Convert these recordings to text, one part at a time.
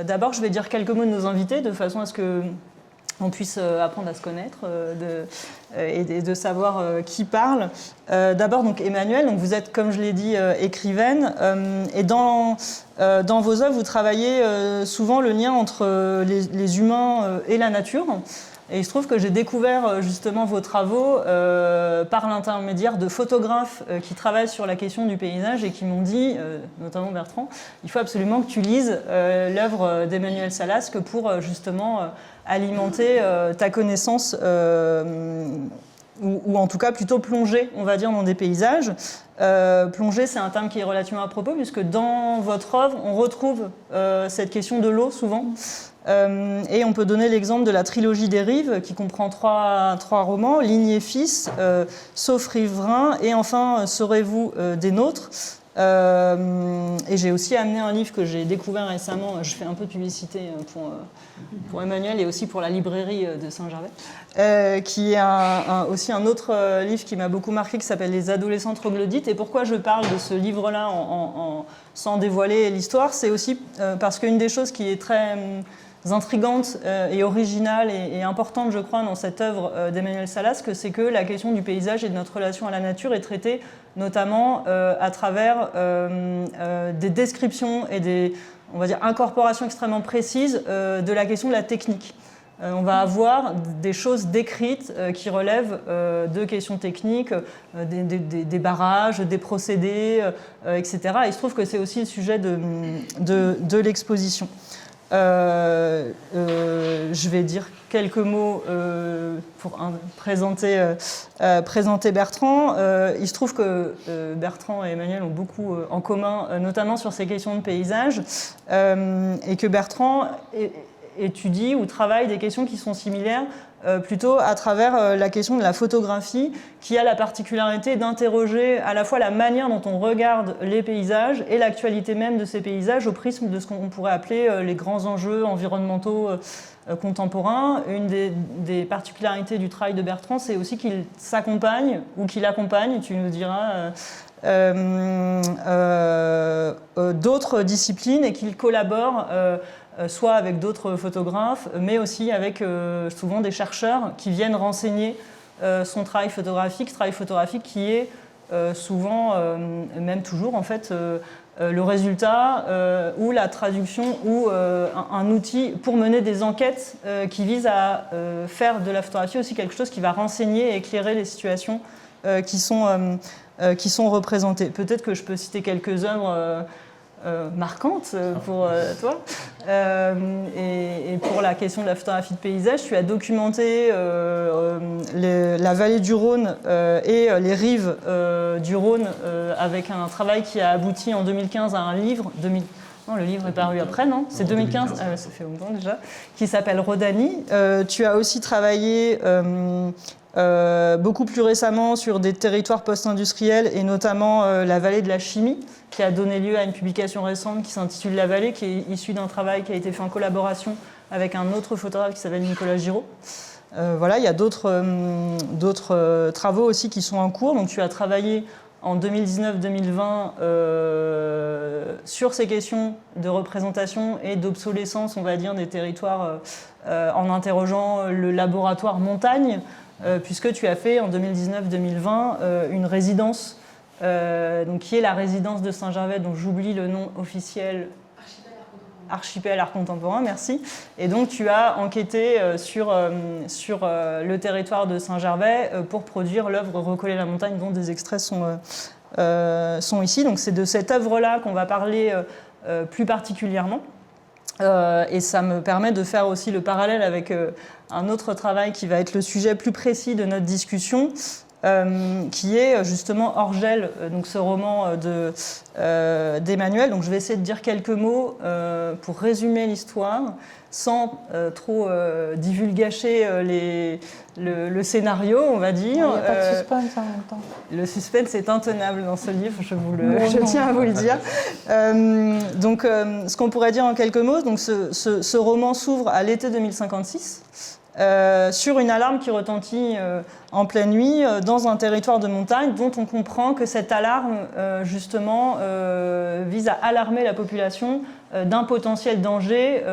D'abord, je vais dire quelques mots de nos invités, de façon à ce qu'on puisse apprendre à se connaître et de savoir qui parle. D'abord, donc Emmanuelle, donc vous êtes, comme je l'ai dit, écrivaine, et dans vos œuvres, vous travaillez souvent le lien entre les humains et la nature. Et il se trouve que j'ai découvert justement vos travaux par l'intermédiaire de photographes qui travaillent sur la question du paysage et qui m'ont dit, notamment Bertrand, il faut absolument que tu lises l'œuvre d'Emmanuelle Salasque pour justement alimenter ta connaissance ou en tout cas plutôt plonger, on va dire, dans des paysages. Plonger, c'est un terme qui est relativement à propos puisque dans votre œuvre, on retrouve cette question de l'eau souvent. Et on peut donner l'exemple de la trilogie des rives qui comprend trois romans, Ligne et Fils, Sauf riverains et enfin Serez-vous des nôtres. Et j'ai aussi amené un livre que j'ai découvert récemment, je fais un peu de publicité pour Emmanuelle et aussi pour la librairie de Saint-Gervais, qui est aussi un autre livre qui m'a beaucoup marqué qui s'appelle Les adolescents troglodytes. Et pourquoi je parle de ce livre-là sans dévoiler l'histoire, c'est aussi parce qu'une des choses qui est très intrigante et originale et importante, je crois, dans cette œuvre d'Emmanuelle Salasque, c'est que la question du paysage et de notre relation à la nature est traitée notamment à travers des descriptions et des, on va dire, incorporations extrêmement précises de la question de la technique. On va avoir des choses décrites qui relèvent de questions techniques, des barrages, des procédés, etc. Et il se trouve que c'est aussi le sujet de l'exposition. Je vais dire quelques mots pour présenter Bertrand. Il se trouve que Bertrand et Emmanuelle ont beaucoup en commun, notamment sur ces questions de paysage, et que Bertrand étudie ou travaille des questions qui sont similaires plutôt à travers la question de la photographie, qui a la particularité d'interroger à la fois la manière dont on regarde les paysages et l'actualité même de ces paysages au prisme de ce qu'on pourrait appeler les grands enjeux environnementaux contemporains. Une des particularités du travail de Bertrand, c'est aussi qu'il s'accompagne, ou qu'il accompagne, tu nous diras, d'autres disciplines et qu'il collabore soit avec d'autres photographes, mais aussi avec souvent des chercheurs qui viennent renseigner son travail photographique qui est souvent, même toujours en fait, le résultat ou la traduction ou un outil pour mener des enquêtes qui visent à faire de la photographie aussi quelque chose qui va renseigner et éclairer les situations qui sont représentées. Peut-être que je peux citer quelques œuvres marquante pour toi. Et pour la question de la photographie de paysage, tu as documenté la vallée du Rhône et les rives du Rhône avec un travail qui a abouti en 2015 à un livre. Non, le livre est paru après, non ? C'est 2015, ça fait longtemps déjà, qui s'appelle Rodanie. Tu as aussi travaillé beaucoup plus récemment sur des territoires post-industriels et notamment la vallée de la chimie, qui a donné lieu à une publication récente qui s'intitule La Vallée, qui est issue d'un travail qui a été fait en collaboration avec un autre photographe qui s'appelle Nicolas Giraud. Voilà, il y a d'autres travaux aussi qui sont en cours. Donc tu as travaillé en 2019-2020 sur ces questions de représentation et d'obsolescence, on va dire, des territoires en interrogeant le laboratoire Montagne, puisque tu as fait en 2019-2020 une résidence donc, qui est la résidence de Saint-Gervais, dont j'oublie le nom officiel. Archipel Art Contemporain, merci. Et donc tu as enquêté sur le territoire de Saint-Gervais pour produire l'œuvre Recoller la montagne, dont des extraits sont ici. Donc c'est de cette œuvre-là qu'on va parler plus particulièrement. Et ça me permet de faire aussi le parallèle avec un autre travail qui va être le sujet plus précis de notre discussion, qui est justement Orgel, donc ce roman d'Emmanuelle. Donc je vais essayer de dire quelques mots pour résumer l'histoire, sans trop divulgacher le scénario, on va dire. Il n'y a pas de suspense en même temps. Le suspense est intenable dans ce livre, je tiens à vous le dire. Donc, ce qu'on pourrait dire en quelques mots, donc ce roman s'ouvre à l'été 2056. sur une alarme qui retentit en pleine nuit dans un territoire de montagne dont on comprend que cette alarme justement vise à alarmer la population d'un potentiel danger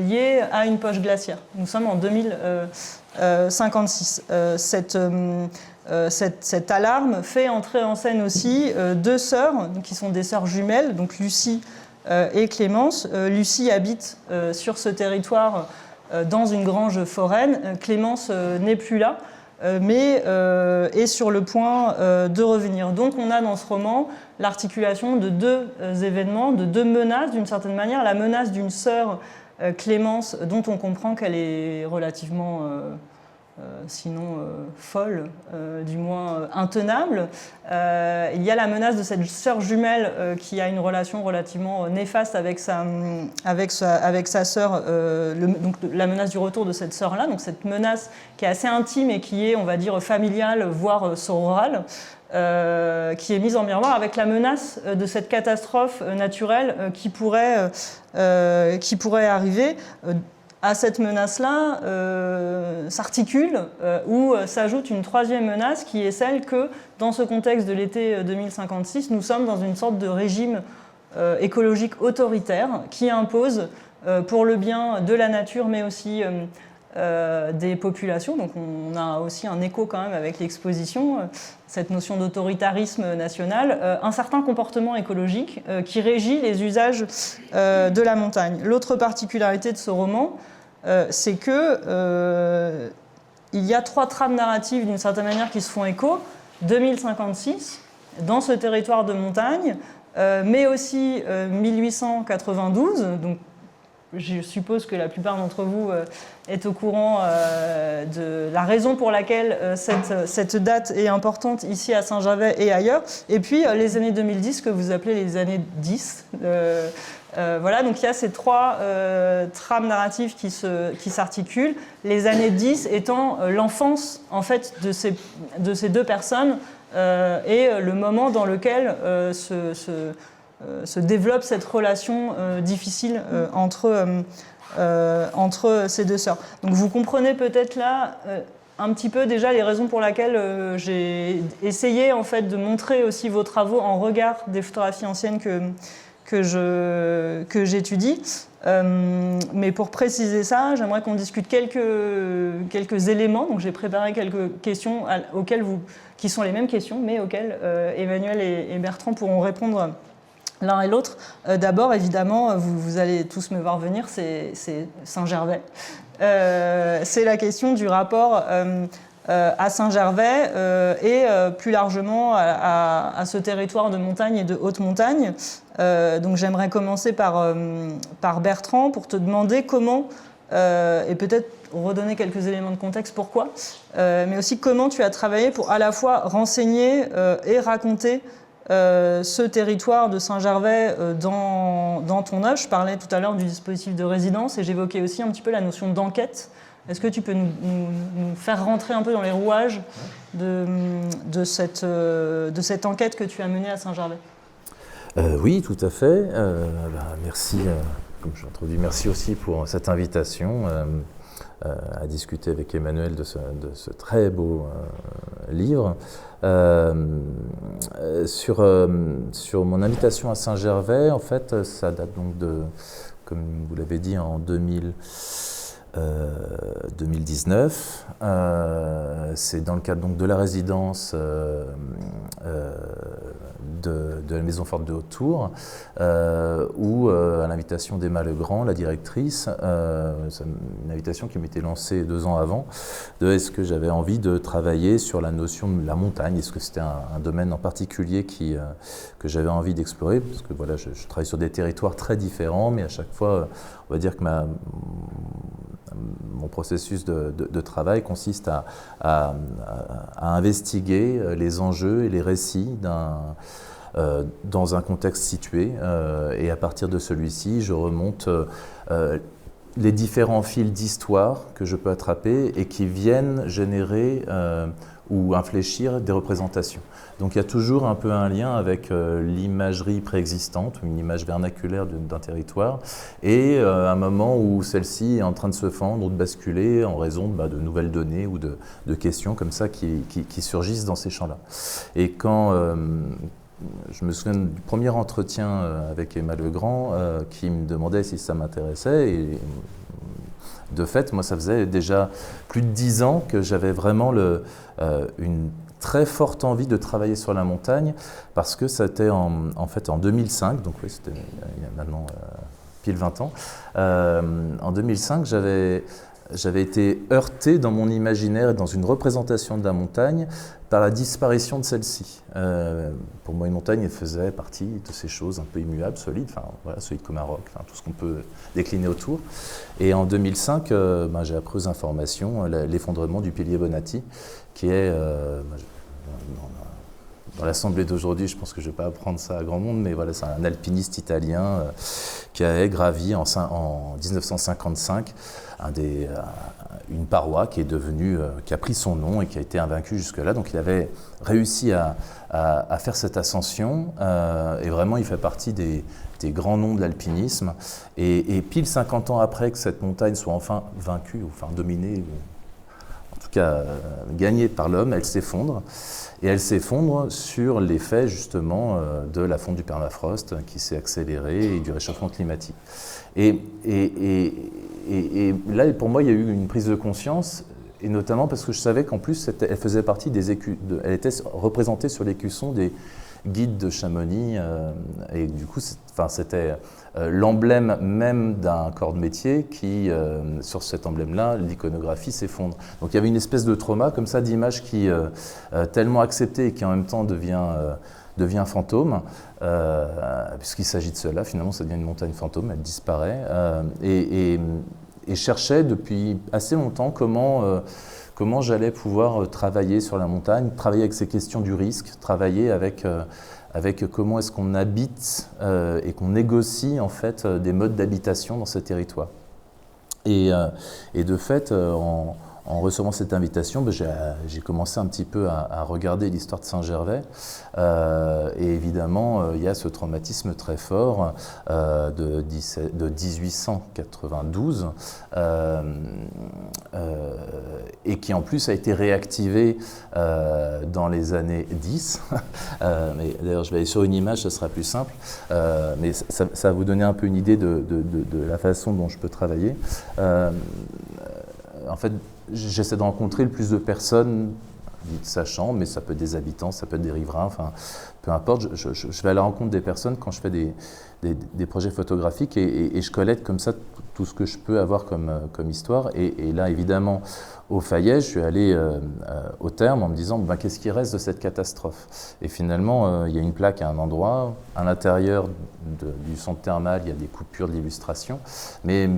lié à une poche glaciaire. Nous sommes en 2056. Cette alarme fait entrer en scène aussi deux sœurs qui sont des sœurs jumelles, donc Lucie et Clémence. Lucie habite sur ce territoire dans une grange foraine. Clémence n'est plus là, mais est sur le point de revenir. Donc on a dans ce roman l'articulation de deux événements, de deux menaces d'une certaine manière. La menace d'une sœur, Clémence, dont on comprend qu'elle est relativement... sinon folle, du moins intenable. Il y a la menace de cette sœur jumelle qui a une relation relativement néfaste avec sa sœur, donc la menace du retour de cette sœur-là, donc cette menace qui est assez intime et qui est, on va dire, familiale, voire sororale, qui est mise en miroir avec la menace de cette catastrophe naturelle qui pourrait arriver. À cette menace-là s'articule ou s'ajoute une troisième menace qui est celle que, dans ce contexte de l'été 2056, nous sommes dans une sorte de régime écologique autoritaire qui impose, pour le bien de la nature, mais aussi des populations. Donc on a aussi un écho quand même avec l'exposition, cette notion d'autoritarisme national, un certain comportement écologique qui régit les usages de la montagne. L'autre particularité de ce roman, c'est que il y a trois trames narratives d'une certaine manière qui se font écho. 2056, dans ce territoire de montagne, mais aussi 1892, donc je suppose que la plupart d'entre vous est au courant de la raison pour laquelle cette date est importante ici à Saint-Gervais et ailleurs. Et puis les années 2010, que vous appelez les années 10. Voilà, donc il y a ces trois trames narratives qui s'articulent. Les années 10 étant l'enfance en fait de ces deux personnes et le moment dans lequel se développe cette relation difficile entre ces deux sœurs. Donc vous comprenez peut-être là un petit peu déjà les raisons pour lesquelles j'ai essayé en fait de montrer aussi vos travaux en regard des photographies anciennes que j'étudie. Mais pour préciser ça, j'aimerais qu'on discute quelques éléments. Donc j'ai préparé quelques questions qui sont les mêmes questions, mais auxquelles Emmanuel et Bertrand pourront répondre l'un et l'autre. D'abord, évidemment, vous allez tous me voir venir, c'est Saint-Gervais. C'est la question du rapport à Saint-Gervais et plus largement à ce territoire de montagne et de haute montagne. Donc j'aimerais commencer par Bertrand pour te demander comment, et peut-être redonner quelques éléments de contexte pourquoi, mais aussi comment tu as travaillé pour à la fois renseigner et raconter ce territoire de Saint-Gervais dans ton œuvre. Je parlais tout à l'heure du dispositif de résidence et j'évoquais aussi un petit peu la notion d'enquête. Est-ce que tu peux nous faire rentrer un peu dans les rouages de cette enquête que tu as menée à Saint-Gervais ? Oui, tout à fait. Merci, comme je l'introduis, merci aussi pour cette invitation à discuter avec Emmanuel de ce très beau livre. Sur mon invitation à Saint-Gervais, en fait, ça date donc comme vous l'avez dit, en 2019. C'est dans le cadre donc de la résidence de la Maison Forte de Haute-Tour, où, à l'invitation d'Emma Legrand, la directrice, c'est une invitation qui m'était lancée 2 ans avant, est-ce que j'avais envie de travailler sur la notion de la montagne, est-ce que c'était un domaine en particulier que j'avais envie d'explorer, parce que voilà, je travaille sur des territoires très différents, mais à chaque fois, on va dire que mon processus de travail consiste à investiguer les enjeux et les récits dans un contexte situé, et à partir de celui-ci, je remonte les différents fils d'histoire que je peux attraper et qui viennent générer ou infléchir des représentations. Donc il y a toujours un peu un lien avec l'imagerie préexistante, une image vernaculaire d'un territoire, et un moment où celle-ci est en train de se fendre ou de basculer en raison de nouvelles données ou de questions comme ça qui surgissent dans ces champs-là. Et quand je me souviens du premier entretien avec Emma Legrand qui me demandait si ça m'intéressait, et de fait, moi ça faisait déjà plus de 10 ans que j'avais vraiment une très forte envie de travailler sur la montagne, parce que c'était en fait en 2005, donc oui, c'était il y a maintenant pile 20 ans. En 2005, j'avais été heurté dans mon imaginaire et dans une représentation de la montagne par la disparition de celle-ci. Pour moi, une montagne, elle faisait partie de ces choses un peu immuables, solides, enfin, voilà, solides comme un roc, enfin, tout ce qu'on peut décliner autour. Et en 2005, j'ai appris aux informations l'effondrement du pilier Bonatti, qui est, dans l'assemblée d'aujourd'hui, je pense que je ne vais pas apprendre ça à grand monde, mais voilà, c'est un alpiniste italien qui a gravi en 1955 une paroi qui est devenue, qui a pris son nom et qui a été invaincue jusque-là. Donc il avait réussi à faire cette ascension et vraiment il fait partie des grands noms de l'alpinisme. Et pile 50 ans après que cette montagne soit enfin vaincue, ou enfin dominée, en tout cas gagnée par l'homme, elle s'effondre. Et elle s'effondre sur l'effet justement de la fonte du permafrost qui s'est accélérée et du réchauffement climatique. Et là, pour moi, il y a eu une prise de conscience, et notamment parce que je savais qu'en plus, elle faisait partie elle était représentée sur l'écusson des guides de Chamonix, et du coup, c'était l'emblème même d'un corps de métier qui, sur cet emblème-là, l'iconographie s'effondre. Donc il y avait une espèce de trauma comme ça, d'image qui, tellement acceptée et qui en même temps devient fantôme, puisqu'il s'agit de cela, finalement ça devient une montagne fantôme, elle disparaît, et cherchais depuis assez longtemps comment j'allais pouvoir travailler sur la montagne, travailler avec ces questions du risque, travailler avec comment est-ce qu'on habite et qu'on négocie en fait des modes d'habitation dans ce territoire. Et de fait, en recevant cette invitation, j'ai commencé un petit peu à regarder l'histoire de Saint-Gervais. Et évidemment, il y a ce traumatisme très fort de 1892 et qui en plus a été réactivé dans les années 10. Mais d'ailleurs, je vais aller sur une image, ce sera plus simple. Mais ça va vous donner un peu une idée de la façon dont je peux travailler. En fait, j'essaie de rencontrer le plus de personnes sachant, mais ça peut être des habitants, ça peut être des riverains, enfin, peu importe. Je vais à la rencontre des personnes quand je fais des projets photographiques et je collecte comme ça tout ce que je peux avoir comme histoire. Et là, évidemment, au Fayet, je suis allé au terme en me disant qu'est-ce qui reste de cette catastrophe. Et finalement, il y a une plaque à un endroit, à l'intérieur du centre thermal, il y a des coupures de l'illustration, mais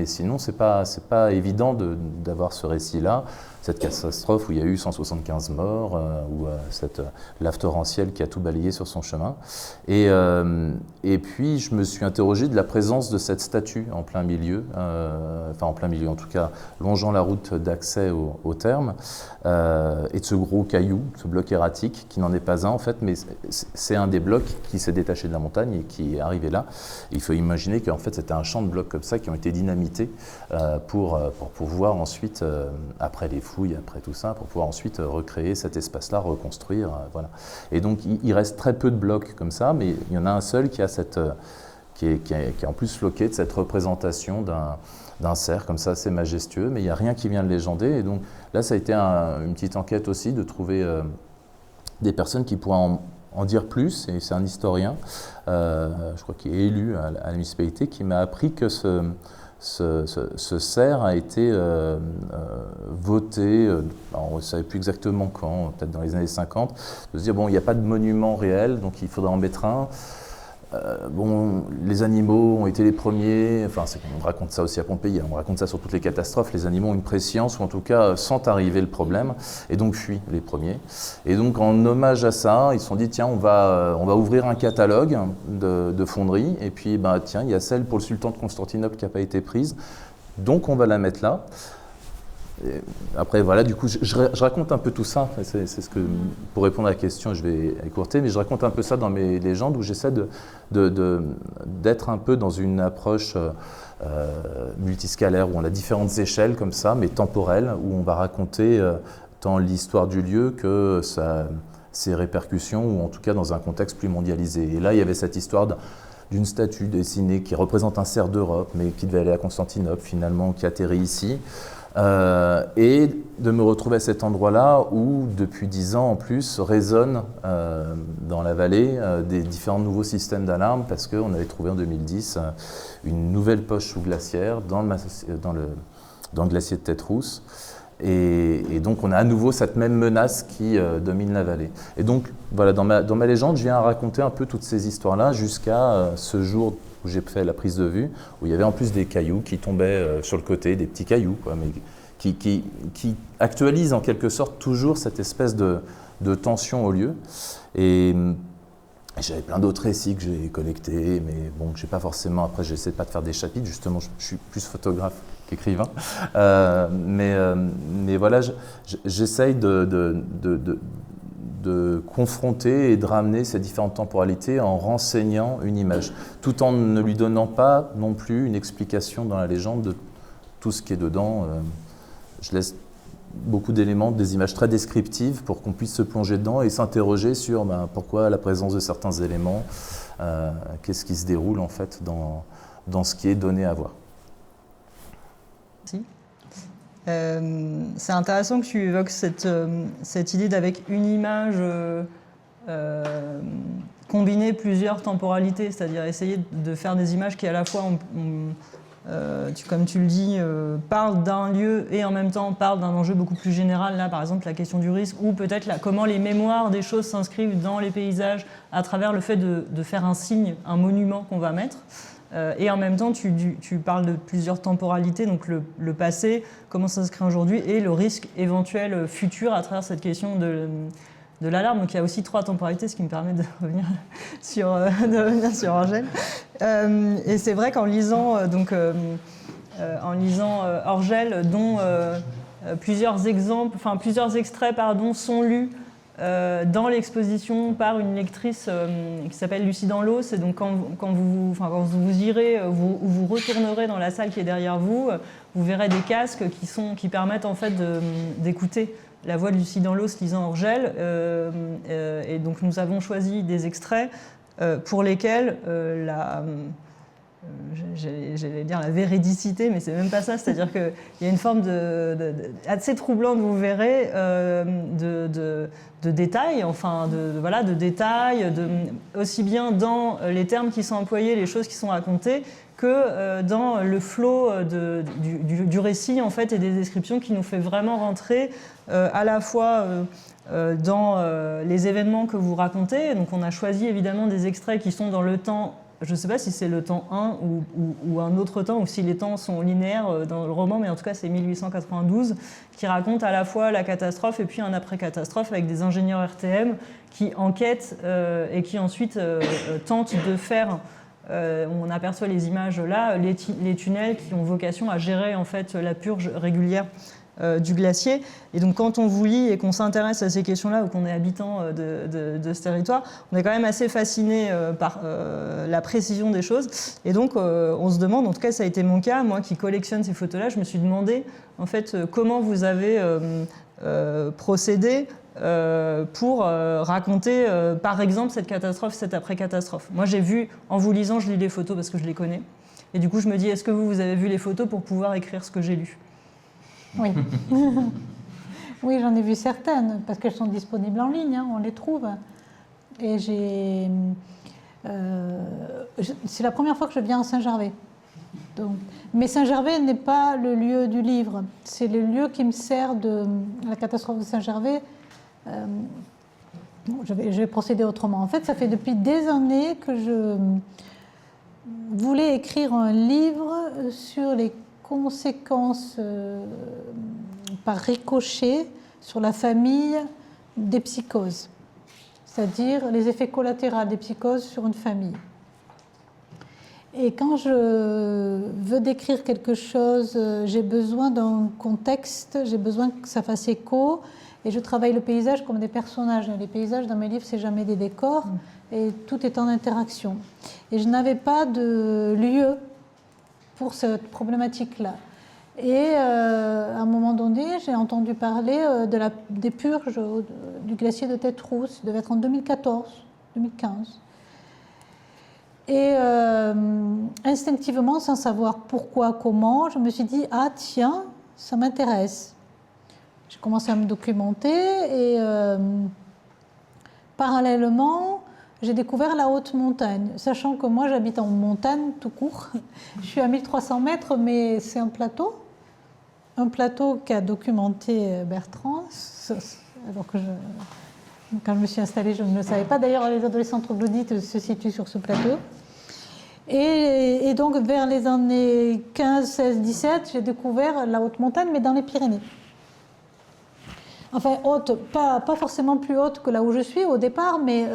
sinon, c'est pas évident d'avoir ce récit-là. Cette catastrophe où il y a eu 175 morts, ou cette lave torrentielle qui a tout balayé sur son chemin. Et puis, je me suis interrogé de la présence de cette statue en plein milieu, en plein milieu en tout cas, longeant la route d'accès au terme, et de ce gros caillou, ce bloc erratique, qui n'en est pas un en fait, mais c'est un des blocs qui s'est détaché de la montagne et qui est arrivé là. Il faut imaginer qu'en fait, c'était un champ de blocs comme ça qui ont été dynamités pour pouvoir ensuite, après les fouilles, après tout ça, pour pouvoir ensuite recréer cet espace-là, reconstruire, voilà. Et donc, il reste très peu de blocs comme ça, mais il y en a un seul qui a qui est en plus floqué de cette représentation d'un cerf comme ça, assez majestueux, mais il n'y a rien qui vient de légendé. Et donc là, ça a été une petite enquête aussi de trouver des personnes qui pourraient en dire plus, et c'est un historien, je crois qu'il est élu à la municipalité, qui m'a appris que ce cerf a été voté, on ne savait plus exactement quand, peut-être dans les années 50, de se dire, bon, il n'y a pas de monument réel, donc il faudra en mettre un. Les animaux ont été les premiers, on raconte ça aussi à Pompéi, on raconte ça sur toutes les catastrophes, les animaux ont une prescience, ou en tout cas sentent arriver le problème, et donc fuient les premiers. Et donc en hommage à ça, ils se sont dit, tiens, on va ouvrir un catalogue de fonderies, et puis tiens, il y a celle pour le sultan de Constantinople qui n'a pas été prise, donc on va la mettre là. après, voilà, du coup, je raconte un peu tout ça. C'est ce que, pour répondre à la question, je vais écourter, mais je raconte un peu ça dans mes légendes où j'essaie d'être un peu dans une approche multiscalaire, où on a différentes échelles comme ça, mais temporelles, où on va raconter tant l'histoire du lieu que ses répercussions, ou en tout cas dans un contexte plus mondialisé. Et là, il y avait cette histoire d'une statue dessinée qui représente un cerf d'Europe, mais qui devait aller à Constantinople, finalement, qui atterrit ici. Et de me retrouver à cet endroit-là où, depuis 10 ans en plus, résonnent dans la vallée des différents nouveaux systèmes d'alarme, parce qu'on avait trouvé en 2010 une nouvelle poche sous-glaciaire dans le glacier de Tête-Rousse. Et donc on a à nouveau cette même menace qui domine la vallée. Et donc voilà, dans ma légende, je viens à raconter un peu toutes ces histoires-là jusqu'à ce jour où j'ai fait la prise de vue, où il y avait en plus des cailloux qui tombaient sur le côté, des petits cailloux, quoi, mais qui actualisent en quelque sorte toujours cette espèce de tension au lieu. Et j'avais plein d'autres récits que j'ai collectés, mais bon, j'ai pas forcément, après j'essaie pas de faire des chapitres, justement je suis plus photographe qu'écrivain, mais voilà, j'essaye de confronter et de ramener ces différentes temporalités en renseignant une image, tout en ne lui donnant pas non plus une explication dans la légende de tout ce qui est dedans. Je laisse beaucoup d'éléments, des images très descriptives pour qu'on puisse se plonger dedans et s'interroger sur pourquoi la présence de certains éléments, qu'est-ce qui se déroule en fait dans ce qui est donné à voir. Merci. C'est intéressant que tu évoques cette idée d'avec une image combiner plusieurs temporalités, c'est-à-dire essayer de faire des images qui à la fois, comme tu le dis, parlent d'un lieu et en même temps parlent d'un enjeu beaucoup plus général, là par exemple la question du risque, ou peut-être comment les mémoires des choses s'inscrivent dans les paysages à travers le fait de faire un signe, un monument qu'on va mettre. Et en même temps, tu parles de plusieurs temporalités, donc le passé, comment ça s'inscrit aujourd'hui, et le risque éventuel futur à travers cette question de l'alarme. Donc il y a aussi 3 temporalités, ce qui me permet de revenir sur Orgel. Et c'est vrai qu'en lisant, Orgel, dont plusieurs extraits sont lus dans l'exposition par une lectrice qui s'appelle Lucie Danlos. Et donc quand vous irez, vous retournerez dans la salle qui est derrière vous, vous verrez des casques qui permettent en fait d'écouter la voix de Lucie Danlos lisant Orgel. Et donc nous avons choisi des extraits pour lesquels j'allais dire la véridicité, mais c'est même pas ça, c'est-à-dire qu'il y a une forme assez troublante, vous verrez, de détails, de détails, aussi bien dans les termes qui sont employés, les choses qui sont racontées, que dans le flot du récit en fait, et des descriptions qui nous fait vraiment rentrer à la fois dans les événements que vous racontez. Donc on a choisi évidemment des extraits qui sont dans le temps. Je ne sais pas si c'est le temps 1 ou un autre temps, ou si les temps sont linéaires dans le roman, mais en tout cas c'est 1892, qui raconte à la fois la catastrophe et puis un après-catastrophe avec des ingénieurs RTM qui enquêtent et qui ensuite tentent de faire, on aperçoit les images là, les tunnels qui ont vocation à gérer en fait la purge régulière du glacier. Et donc quand on vous lit et qu'on s'intéresse à ces questions-là ou qu'on est habitant de ce territoire, on est quand même assez fasciné par la précision des choses. Et donc on se demande, en tout cas ça a été mon cas, moi qui collectionne ces photos-là, je me suis demandé en fait comment vous avez procédé pour raconter par exemple cette catastrophe, cette après-catastrophe. Moi j'ai vu, en vous lisant, je lis les photos parce que je les connais. Et du coup je me dis, est-ce que vous avez vu les photos pour pouvoir écrire ce que j'ai lu ? Oui. Oui, j'en ai vu certaines, parce qu'elles sont disponibles en ligne, on les trouve. Et c'est la première fois que je viens à Saint-Gervais. Mais Saint-Gervais n'est pas le lieu du livre, c'est le lieu qui me sert de la catastrophe de Saint-Gervais. Je vais procéder autrement. En fait, ça fait depuis des années que je voulais écrire un livre sur les conséquences par ricochet sur la famille des psychoses, c'est-à-dire les effets collatéraux des psychoses sur une famille. Et quand je veux décrire quelque chose, j'ai besoin d'un contexte, j'ai besoin que ça fasse écho. Et je travaille le paysage comme des personnages. Les paysages dans mes livres, c'est jamais des décors. Et tout est en interaction. Et je n'avais pas de lieu pour cette problématique-là. Et à un moment donné, j'ai entendu parler des purges du glacier de Tête-Rousse. Ça devait être en 2014, 2015. Et instinctivement, sans savoir pourquoi, comment, je me suis dit « Ah tiens, ça m'intéresse ». J'ai commencé à me documenter et parallèlement, j'ai découvert la haute montagne, sachant que moi j'habite en montagne tout court. Je suis à 1300 mètres, mais c'est un plateau qu'a documenté Bertrand, alors que quand je me suis installée, je ne le savais pas. D'ailleurs, les adolescents troglodytes se situent sur ce plateau. Et donc, vers les années 15, 16, 17, j'ai découvert la haute montagne, mais dans les Pyrénées. Enfin, haute, pas forcément plus haute que là où je suis au départ, mais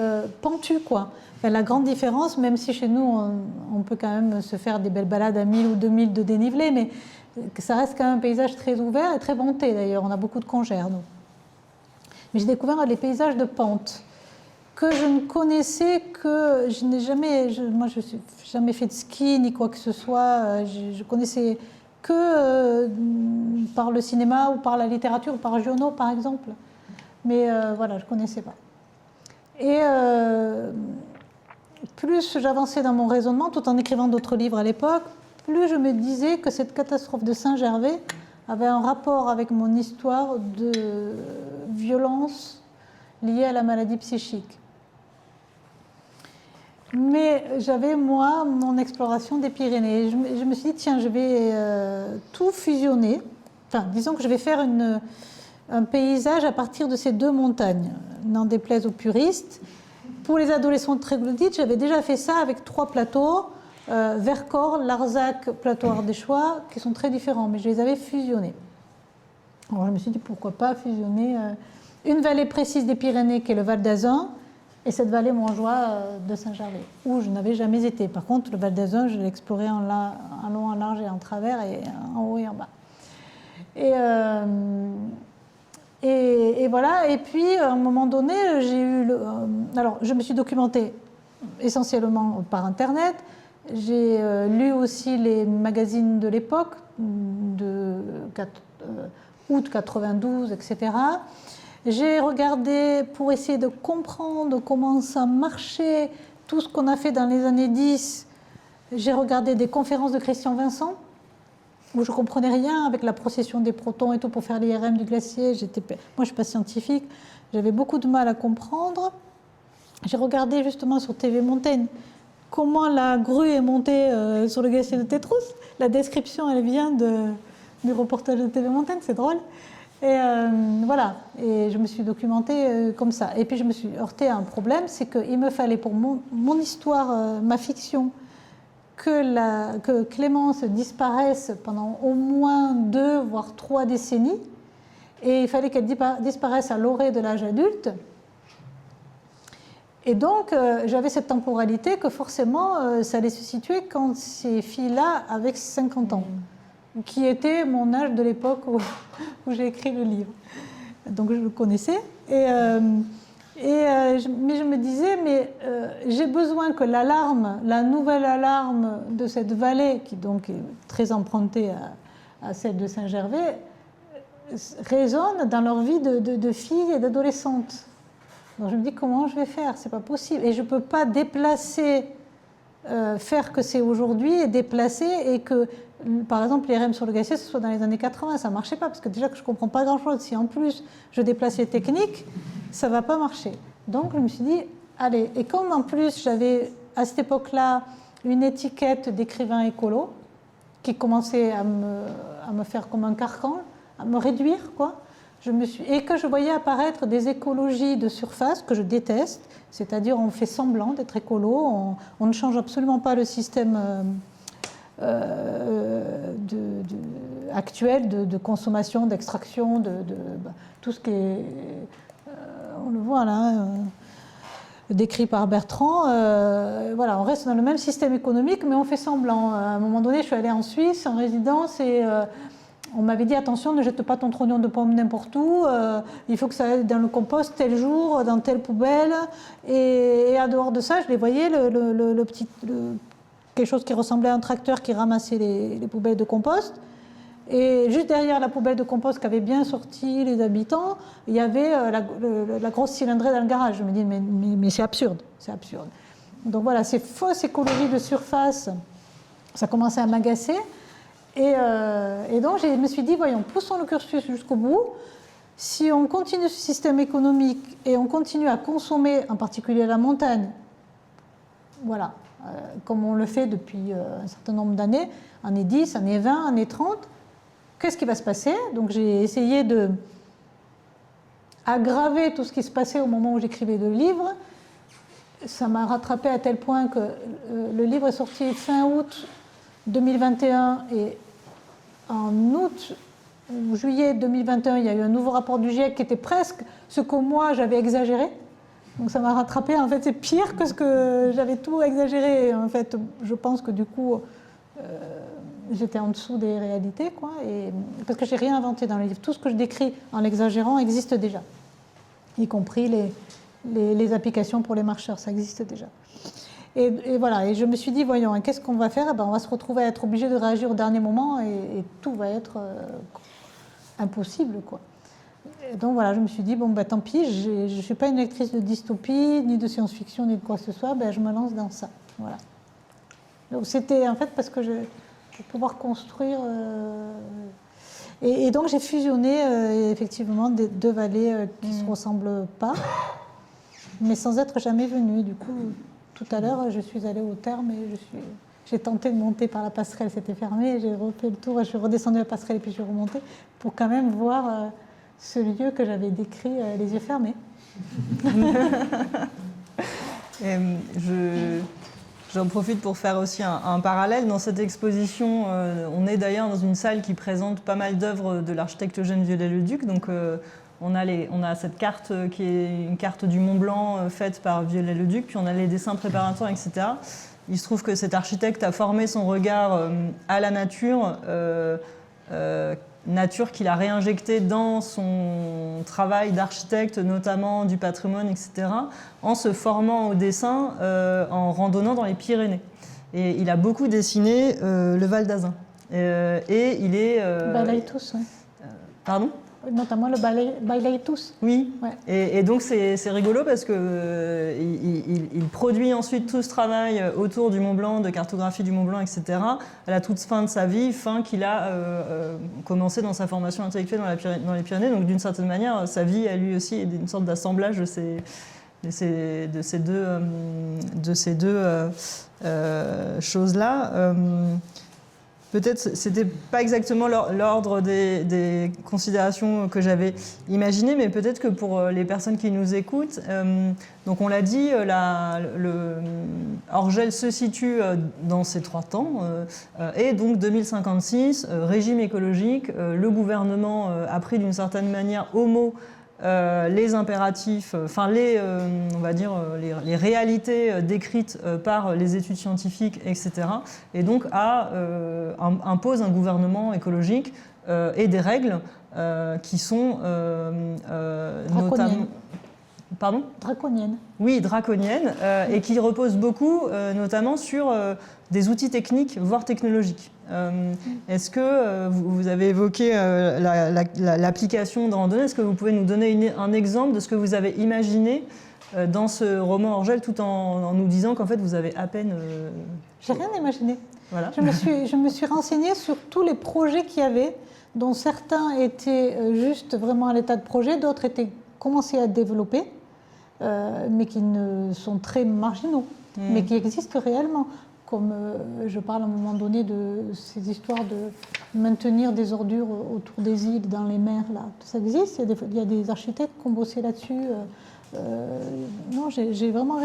pentue, quoi. Enfin, la grande différence, même si chez nous, on peut quand même se faire des belles balades à 1000 ou 2000 de dénivelé, mais ça reste quand même un paysage très ouvert et très venté, d'ailleurs. On a beaucoup de congères, nous. Mais j'ai découvert les paysages de pente que je ne connaissais que... Je n'ai jamais... moi, je n'ai jamais fait de ski ni quoi que ce soit. Je connaissais que par le cinéma ou par la littérature, par Giono, par exemple. Mais voilà, je ne connaissais pas. Et plus j'avançais dans mon raisonnement, tout en écrivant d'autres livres à l'époque, plus je me disais que cette catastrophe de Saint-Gervais avait un rapport avec mon histoire de violence liée à la maladie psychique. Mais j'avais, moi, mon exploration des Pyrénées. Je me suis dit, tiens, je vais tout fusionner. Enfin, disons que je vais faire un paysage à partir de ces deux montagnes, n'en déplaise aux puristes. Pour les adolescents troglodytes, j'avais déjà fait ça avec 3 plateaux, Vercors, Larzac, plateau Ardéchois, qui sont très différents, mais je les avais fusionnés. Alors je me suis dit, pourquoi pas fusionner une vallée précise des Pyrénées, qui est le Val d'Azun, et cette vallée montjoie de Saint-Gervais, où je n'avais jamais été. Par contre, le Val d'Azun, je l'ai exploré en long, en large et en travers, et en haut et en bas. Et voilà, et puis à un moment donné, j'ai eu... alors, je me suis documentée essentiellement par Internet. J'ai lu aussi les magazines de l'époque, de août 92, etc. J'ai regardé pour essayer de comprendre comment ça marchait, tout ce qu'on a fait dans les années 10. J'ai regardé des conférences de Christian Vincent, où je ne comprenais rien avec la procession des protons et tout pour faire l'IRM du glacier. Moi, je ne suis pas scientifique, j'avais beaucoup de mal à comprendre. J'ai regardé justement sur TV Montaigne comment la grue est montée sur le glacier de Tête-Rousse. La description, elle vient du reportage de TV Montaigne, c'est drôle. Et voilà, et je me suis documentée comme ça. Et puis je me suis heurtée à un problème, c'est qu'il me fallait pour mon histoire, ma fiction, que Clémence disparaisse pendant au moins 2, voire 3 décennies. Et il fallait qu'elle disparaisse à l'orée de l'âge adulte. Et donc, j'avais cette temporalité que forcément, ça allait se situer quand ces filles-là avaient 50 ans, qui était mon âge de l'époque où j'ai écrit le livre. Donc, je le connaissais. Mais je me disais, j'ai besoin que l'alarme, la nouvelle alarme de cette vallée, qui donc est très empruntée à celle de Saint-Gervais, résonne dans leur vie de filles et d'adolescentes. Donc je me dis, comment je vais faire? C'est pas possible. Et je ne peux pas déplacer, faire que c'est aujourd'hui et déplacer et que, par exemple, l'IRM sur le glacier, ce soit dans les années 80. Ça ne marchait pas, parce que déjà que je ne comprends pas grand-chose. Si en plus je déplace les techniques, ça ne va pas marcher. Donc je me suis dit, allez. Et comme en plus j'avais à cette époque-là une étiquette d'écrivain écolo qui commençait à me faire comme un carcan, à me réduire, quoi. Et que je voyais apparaître des écologies de surface que je déteste, c'est-à-dire on fait semblant d'être écolo, on ne change absolument pas le système actuel de consommation, d'extraction, tout ce qui est... on le voit là, décrit par Bertrand. Voilà, on reste dans le même système économique, mais on fait semblant. À un moment donné, je suis allée en Suisse en résidence et on m'avait dit attention, ne jette pas ton trognon de pomme n'importe où. Il faut que ça aille dans le compost tel jour, dans telle poubelle. Et à dehors de ça, je les voyais, quelque chose qui ressemblait à un tracteur qui ramassait les poubelles de compost. Et juste derrière la poubelle de compost qu'avaient bien sorti les habitants, il y avait la grosse cylindrée dans le garage. Je me dis, mais c'est absurde, c'est absurde. Donc voilà, ces fausses écologies de surface, ça commençait à m'agacer. Et donc je me suis dit, voyons, poussons le cursus jusqu'au bout. Si on continue ce système économique et on continue à consommer, en particulier la montagne, voilà, comme on le fait depuis un certain nombre d'années, année 10, année 20, année 30, qu'est-ce qui va se passer? Donc j'ai essayé de aggraver tout ce qui se passait au moment où j'écrivais le livre. Ça m'a rattrapé à tel point que le livre est sorti fin août 2021 et en août ou juillet 2021, il y a eu un nouveau rapport du GIEC qui était presque ce que moi j'avais exagéré. Donc ça m'a rattrapé. En fait, c'est pire que ce que j'avais tout exagéré. En fait, je pense que du coup, j'étais en dessous des réalités, quoi. Parce que j'ai rien inventé dans le livre. Tout ce que je décris en l'exagérant existe déjà, y compris les applications pour les marcheurs, ça existe déjà. Et voilà. Et je me suis dit, voyons, qu'est-ce qu'on va faire? On va se retrouver à être obligé de réagir au dernier moment, et tout va être impossible, quoi. Et donc voilà, je me suis dit, bon, tant pis, je ne suis pas une lectrice de dystopie, ni de science-fiction, ni de quoi que ce soit, je me lance dans ça. Voilà. Donc c'était en fait parce que je vais pouvoir construire. Et donc j'ai fusionné effectivement deux vallées qui ne se ressemblent pas, mais sans être jamais venue. Du coup, tout à l'heure, je suis allée au terme et j'ai tenté de monter par la passerelle, c'était fermé, j'ai refait le tour, et je suis redescendue la passerelle et puis je suis remontée pour quand même voir ce lieu que j'avais décrit les yeux fermés. J'en profite pour faire aussi un parallèle. Dans cette exposition, on est d'ailleurs dans une salle qui présente pas mal d'œuvres de l'architecte Eugène Viollet-le-Duc. Donc on a cette carte qui est une carte du Mont Blanc faite par Viollet-le-Duc, puis on a les dessins préparatoires, etc. Il se trouve que cet architecte a formé son regard à la nature, nature qu'il a réinjectée dans son travail d'architecte, notamment du patrimoine, etc., en se formant au dessin, en randonnant dans les Pyrénées. Et il a beaucoup dessiné le Val d'Azun. Et il est... Balaytus, oui. Pardon ? Notamment le Balaytus. Oui, ouais. Et donc c'est rigolo parce que il produit ensuite tout ce travail autour du Mont Blanc, de cartographie du Mont Blanc, etc. à la toute fin de sa vie, fin qu'il a commencé dans sa formation intellectuelle dans les Pyrénées. Donc d'une certaine manière, sa vie à lui aussi est une sorte d'assemblage de ces deux choses-là. Peut-être c'était pas exactement l'ordre des considérations que j'avais imaginées, mais peut-être que pour les personnes qui nous écoutent, donc on l'a dit, Orgel se situe dans ces 3 temps, et donc 2056, régime écologique, le gouvernement a pris d'une certaine manière au mot les impératifs, enfin on va dire les réalités décrites par les études scientifiques, etc. Et donc impose un gouvernement écologique et des règles qui sont notamment... Pardon ? Draconienne. Oui, draconienne, et qui repose beaucoup notamment sur des outils techniques, voire technologiques. Est-ce que vous avez évoqué l'application de randonnée? Est-ce que vous pouvez nous donner un exemple de ce que vous avez imaginé dans ce roman Orgel, tout en nous disant qu'en fait vous avez à peine... J'ai rien imaginé. Voilà. Je me suis renseignée sur tous les projets qu'il y avait, dont certains étaient juste vraiment à l'état de projet, d'autres étaient commencés à développer, mais qui sont très marginaux, mais qui existent réellement. Comme je parle à un moment donné de ces histoires de maintenir des ordures autour des îles, dans les mers, là. Ça existe, il y a des architectes qui ont bossé là-dessus. Non, j'ai vraiment...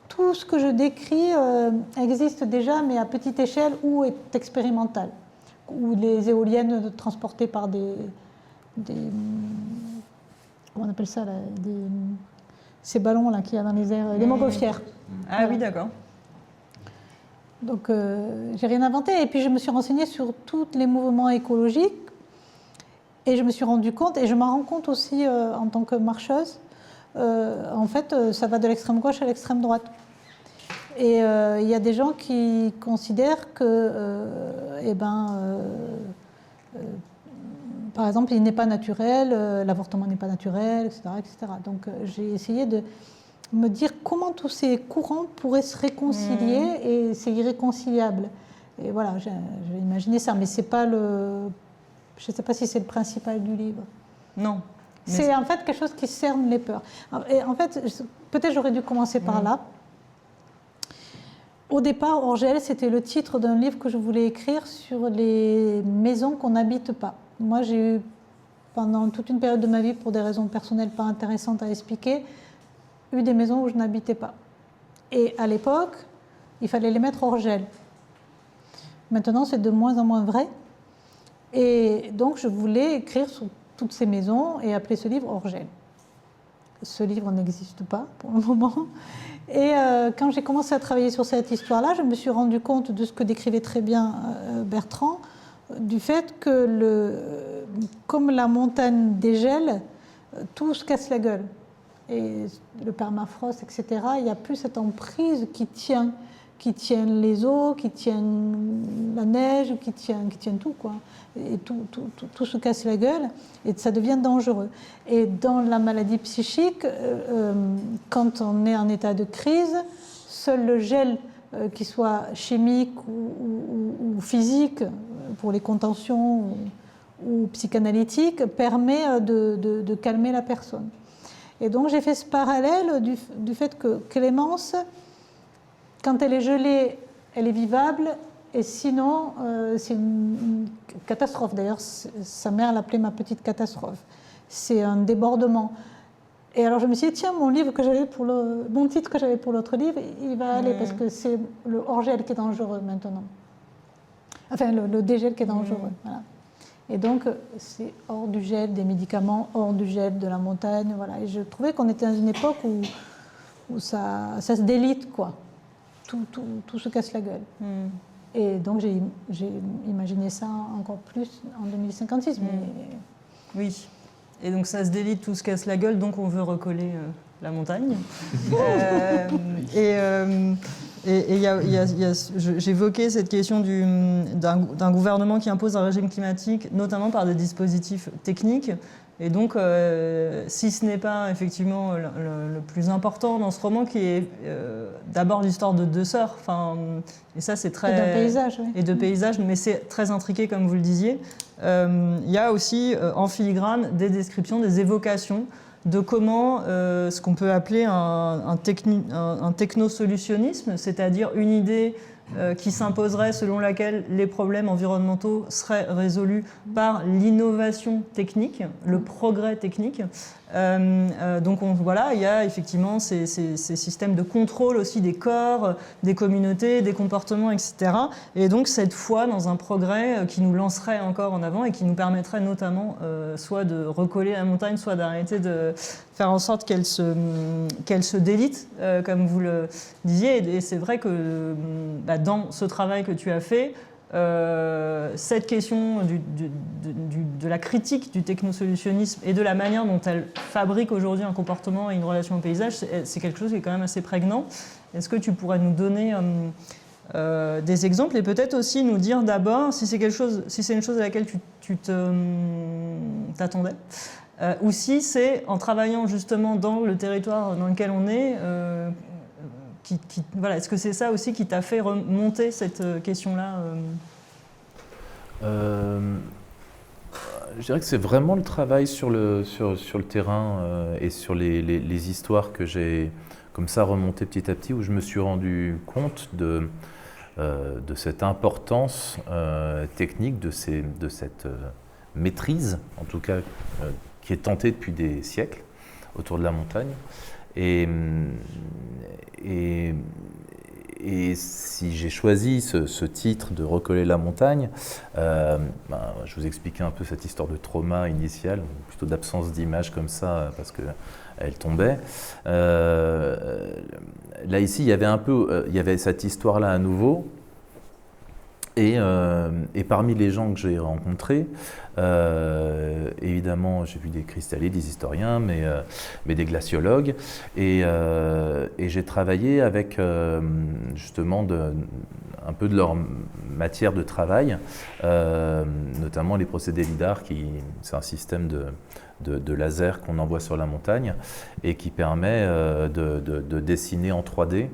Tout ce que je décris existe déjà, mais à petite échelle ou est expérimental. Ou les éoliennes transportées par des comment on appelle ça là, ces ballons-là qu'il y a dans les airs, les montgolfières. Ah Voilà. oui, d'accord. Donc, j'ai rien inventé. Et puis, je me suis renseignée sur tous les mouvements écologiques. Et je me suis rendu compte, et je m'en rends compte aussi en tant que marcheuse, en fait, ça va de l'extrême gauche à l'extrême droite. Et il y a des gens qui considèrent que, par exemple, il n'est pas naturel, l'avortement n'est pas naturel, etc. etc. Donc, j'ai essayé de me dire comment tous ces courants pourraient se réconcilier, et c'est irréconciliable. Et voilà, j'ai imaginé ça, mais c'est pas le... Je ne sais pas si c'est le principal du livre. Non. C'est en fait quelque chose qui cerne les peurs. Et en fait, peut-être j'aurais dû commencer par là. Au départ, Orgel, c'était le titre d'un livre que je voulais écrire sur les maisons qu'on n'habite pas. Moi, j'ai eu, pendant toute une période de ma vie, pour des raisons personnelles pas intéressantes à expliquer, eu des maisons où je n'habitais pas. Et à l'époque, il fallait les mettre Orgel. Maintenant, c'est de moins en moins vrai. Et donc, je voulais écrire sur toutes ces maisons et appeler ce livre Orgel. Ce livre n'existe pas pour le moment. Et quand j'ai commencé à travailler sur cette histoire-là, je me suis rendu compte de ce que décrivait très bien Bertrand, du fait que comme la montagne dégèle, tout se casse la gueule. Et le permafrost, etc., il n'y a plus cette emprise qui tient les eaux, qui tient la neige, qui tient tout, quoi. Et tout se casse la gueule et ça devient dangereux. Et dans la maladie psychique, quand on est en état de crise, seul le gel, qu'il soit chimique ou physique, pour les contentions ou psychanalytique, permet de calmer la personne. Et donc j'ai fait ce parallèle du fait que Clémence, quand elle est gelée, elle est vivable, et sinon, c'est une catastrophe. D'ailleurs, sa mère l'appelait ma petite catastrophe. C'est un débordement. Et alors je me suis dit, tiens, mon titre que j'avais pour l'autre livre, il va aller, parce que c'est le hors-gel qui est dangereux maintenant. Enfin, le dégel qui est dangereux. Voilà. Et donc, c'est hors du gel des médicaments, hors du gel de la montagne. Voilà. Et je trouvais qu'on était dans une époque où ça se délite, quoi. Tout se casse la gueule. Et donc j'ai imaginé ça encore plus en 2056. Mais... Oui. Et donc ça se délite, tout se casse la gueule, donc on veut recoller la montagne. J'évoquais cette question d'un gouvernement qui impose un régime climatique, notamment par des dispositifs techniques. Et donc, si ce n'est pas effectivement le plus important dans ce roman, qui est d'abord l'histoire de deux sœurs, et ça c'est très... Et d'un paysage, oui. Et de paysage, mais c'est très intriqué comme vous le disiez. Il y a aussi en filigrane des descriptions, des évocations de comment ce qu'on peut appeler un technosolutionnisme, c'est-à-dire une idée qui s'imposerait selon laquelle les problèmes environnementaux seraient résolus par l'innovation technique, le progrès technique. Donc voilà, il y a effectivement ces systèmes de contrôle aussi des corps, des communautés, des comportements, etc. Et donc cette foi dans un progrès qui nous lancerait encore en avant et qui nous permettrait notamment soit de recoller la montagne, soit d'arrêter de faire en sorte qu'elle se délite, comme vous le disiez. Et c'est vrai que dans ce travail que tu as fait, cette question de la critique du technosolutionnisme et de la manière dont elle fabrique aujourd'hui un comportement et une relation au paysage, c'est quelque chose qui est quand même assez prégnant. Est-ce que tu pourrais nous donner des exemples et peut-être aussi nous dire d'abord si c'est une chose à laquelle tu t'attendais ou si c'est en travaillant justement dans le territoire dans lequel on est, voilà, est-ce que c'est ça aussi qui t'a fait remonter cette question-là Je dirais que c'est vraiment le travail sur le terrain et sur les histoires que j'ai comme ça remontées petit à petit, où je me suis rendu compte de cette importance technique, de cette maîtrise, en tout cas, qui est tentée depuis des siècles autour de la montagne. Et si j'ai choisi ce titre de Recoller la montagne, je vous expliquais un peu cette histoire de trauma initial, plutôt d'absence d'image comme ça, parce que elle tombait. Là, ici, il y avait cette histoire-là à nouveau. Et parmi les gens que j'ai rencontrés, évidemment, j'ai vu des cristalliers, des historiens, mais des glaciologues. Et j'ai travaillé avec justement un peu de leur matière de travail, notamment les procédés LIDAR, c'est un système de laser qu'on envoie sur la montagne et qui permet de dessiner en 3D,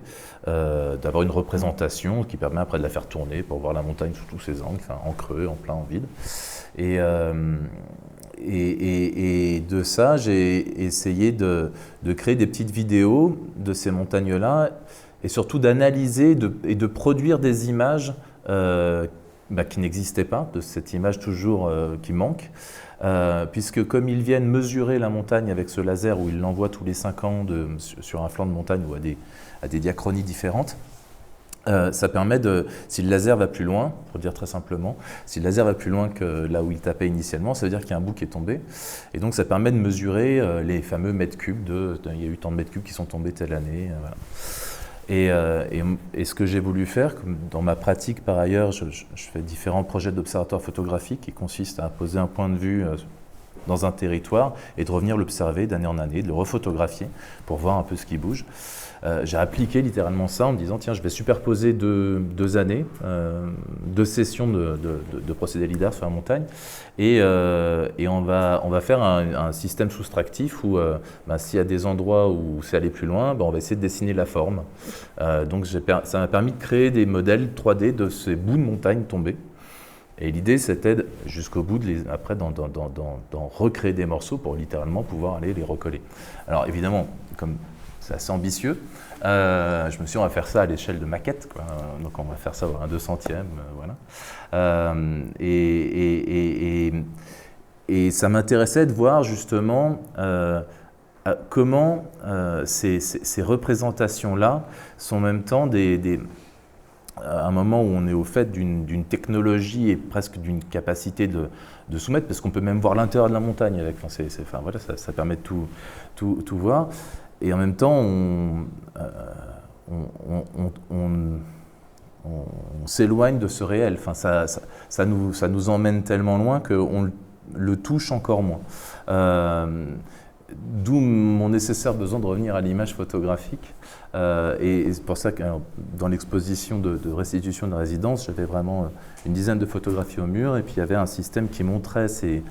d'avoir une représentation qui permet après de la faire tourner pour voir la montagne sous tous ses angles, enfin, en creux, en plein, en vide. Et de ça, j'ai essayé de créer des petites vidéos de ces montagnes-là et surtout d'analyser et de produire des images qui n'existaient pas, de cette image toujours qui manque. Puisque comme ils viennent mesurer la montagne avec ce laser où ils l'envoient tous les 5 ans sur un flanc de montagne ou à des diachronies différentes, ça permet si le laser va plus loin, pour dire très simplement, si le laser va plus loin que là où il tapait initialement, ça veut dire qu'il y a un bout qui est tombé. Et donc ça permet de mesurer les fameux mètres cubes, il y a eu tant de mètres cubes qui sont tombés telle année. Voilà. Et ce que j'ai voulu faire, dans ma pratique par ailleurs, je fais différents projets d'observatoire photographique qui consistent à poser un point de vue dans un territoire et de revenir l'observer d'année en année, de le refotographier pour voir un peu ce qui bouge. J'ai appliqué littéralement ça en me disant tiens, je vais superposer deux années, 2 sessions de procédés LIDAR sur la montagne et on va faire un système soustractif où s'il y a des endroits où c'est allé plus loin, on va essayer de dessiner la forme. Donc ça m'a permis de créer des modèles 3D de ces bouts de montagne tombés. Et l'idée, c'était jusqu'au bout, après, d'en recréer des morceaux pour littéralement pouvoir aller les recoller. Alors évidemment, comme c'est assez ambitieux, je me suis dit, on va faire ça à l'échelle de maquette, quoi. Donc on va faire ça à un 200e, voilà. Et ça m'intéressait de voir justement comment ces représentations-là sont en même temps à un moment où on est au fait d'une technologie et presque d'une capacité de soumettre, parce qu'on peut même voir l'intérieur de la montagne avec. Voilà, ça permet de tout voir. Et en même temps, on s'éloigne de ce réel. Enfin, ça nous emmène tellement loin qu'on le touche encore moins. D'où mon nécessaire besoin de revenir à l'image photographique. Et c'est pour ça que dans l'exposition de restitution de résidence, j'avais vraiment une dizaine de photographies au mur, et puis il y avait un système qui montrait ces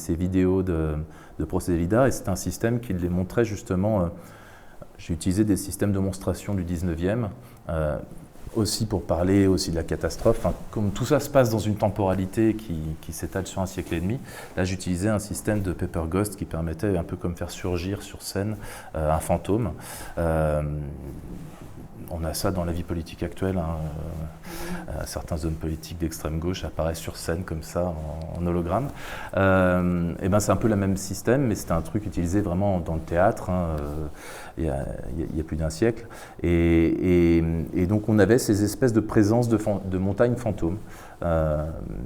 vidéos de procédés LIDAR, et c'était un système qui les montrait justement. J'ai utilisé des systèmes de monstration du 19e, aussi pour parler aussi de la catastrophe. Enfin, comme tout ça se passe dans une temporalité qui s'étale sur 1 siècle et demi, là j'utilisais un système de paper ghost qui permettait un peu comme faire surgir sur scène un fantôme. On a ça dans la vie politique actuelle, certains hommes politiques d'extrême gauche apparaissent sur scène comme ça en hologramme. Et c'est un peu le même système, mais c'était un truc utilisé vraiment dans le théâtre il y a plus d'1 siècle. Et donc on avait ces espèces de présences de montagnes fantômes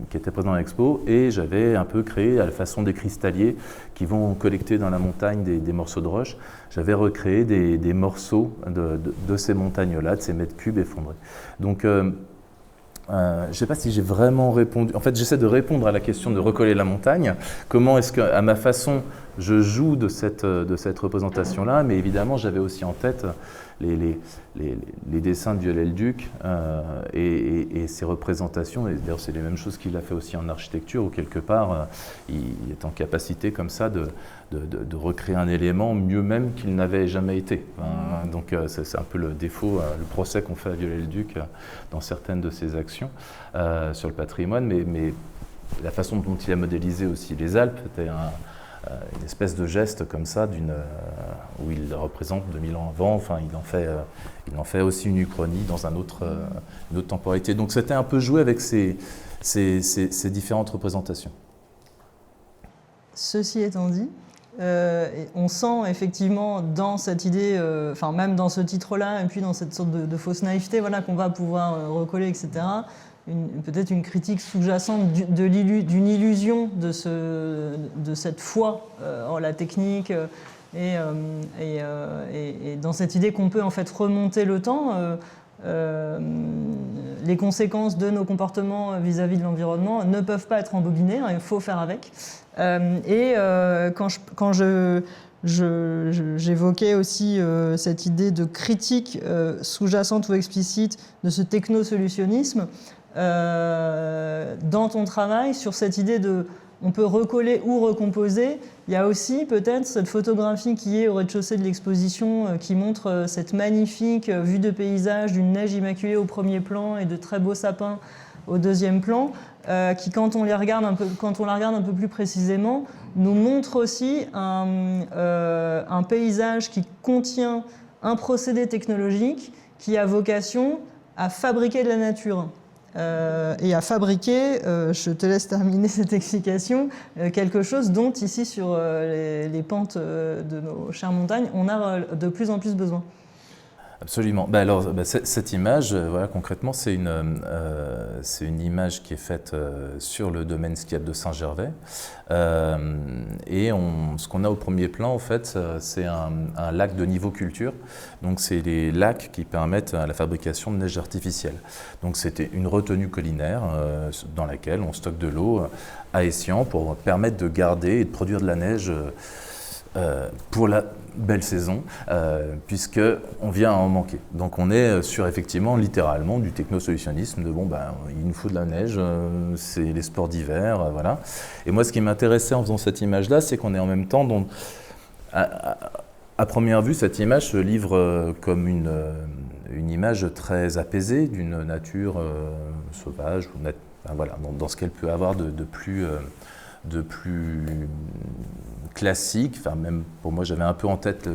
qui étaient présentes dans l'expo, et j'avais un peu créé à la façon des cristalliers qui vont collecter dans la montagne des morceaux de roche. J'avais recréé des morceaux de ces montagnes-là, de ces mètres cubes effondrés. Donc je ne sais pas si j'ai vraiment répondu. En fait, j'essaie de répondre à la question de recoller la montagne. Comment est-ce qu'à ma façon, je joue de cette représentation-là, mais évidemment, j'avais aussi en tête les dessins de Viollet-le-Duc et ses représentations. Et d'ailleurs, c'est les mêmes choses qu'il a fait aussi en architecture, où quelque part, il est en capacité comme ça de recréer un élément mieux même qu'il n'avait jamais été. Donc c'est un peu le défaut, le procès qu'on fait à Viollet-le-Duc dans certaines de ses actions sur le patrimoine, mais la façon dont il a modélisé aussi les Alpes était une espèce de geste comme ça, où il représente 2000 ans avant. Enfin, il en fait aussi une uchronie dans une autre temporalité. Donc c'était un peu jouer avec ces différentes représentations. Ceci étant dit, on sent effectivement dans cette idée, même dans ce titre-là, et puis dans cette sorte de fausse naïveté, voilà, qu'on va pouvoir recoller, etc., peut-être une critique sous-jacente d'une illusion de cette foi en la technique, Et dans cette idée qu'on peut en fait remonter le temps, les conséquences de nos comportements vis-à-vis de l'environnement ne peuvent pas être embobinées, hein, il faut faire avec. Quand j'évoquais aussi cette idée de critique sous-jacente ou explicite de ce technosolutionnisme, dans ton travail, sur cette idée de on peut recoller ou recomposer, il y a aussi peut-être cette photographie qui est au rez-de-chaussée de l'exposition qui montre cette magnifique vue de paysage d'une neige immaculée au premier plan et de très beaux sapins au deuxième plan, qui quand on la regarde un peu plus précisément, nous montre aussi un paysage qui contient un procédé technologique qui a vocation à fabriquer de la nature. Et à fabriquer, je te laisse terminer cette explication, quelque chose dont ici sur les pentes de nos chères montagnes, on a de plus en plus besoin. Absolument. Cette image, voilà, concrètement, c'est une image qui est faite sur le domaine skiable de Saint-Gervais. Ce qu'on a au premier plan, en fait, c'est un lac de nivoculture. Donc, c'est les lacs qui permettent la fabrication de neige artificielle. Donc, c'était une retenue collinaire dans laquelle on stocke de l'eau à escient pour permettre de garder et de produire de la neige pour la belle saison, puisqu'on vient à en manquer. Donc on est sur effectivement, littéralement, du technosolutionnisme, de il nous faut de la neige, c'est les sports d'hiver, voilà. Et moi, ce qui m'intéressait en faisant cette image-là, c'est qu'on est en même temps, à première vue, cette image se livre comme une image très apaisée d'une nature sauvage, voilà, dans ce qu'elle peut avoir de plus classique. Enfin, même pour moi, j'avais un peu en tête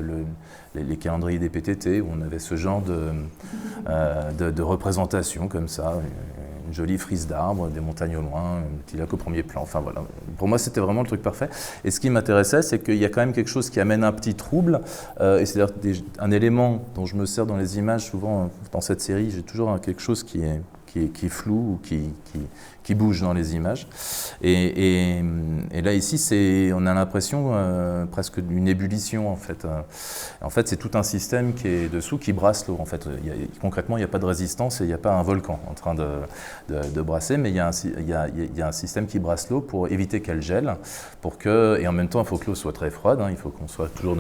les calendriers des PTT où on avait ce genre de représentation comme ça, une jolie frise d'arbres, des montagnes au loin, un petit lac au premier plan. Enfin voilà, pour moi c'était vraiment le truc parfait. Et ce qui m'intéressait, c'est qu'il y a quand même quelque chose qui amène un petit trouble. Et c'est d'ailleurs un élément dont je me sers dans les images souvent dans cette série. J'ai toujours quelque chose qui est flou ou qui bouge dans les images. Et là, ici, on a l'impression presque d'une ébullition, en fait. En fait, c'est tout un système qui est dessous, qui brasse l'eau. En fait, concrètement, il n'y a pas de résistance et il n'y a pas un volcan en train de brasser, mais il y a un système qui brasse l'eau pour éviter qu'elle gèle, et en même temps, il faut que l'eau soit très froide, hein, il faut qu'on soit toujours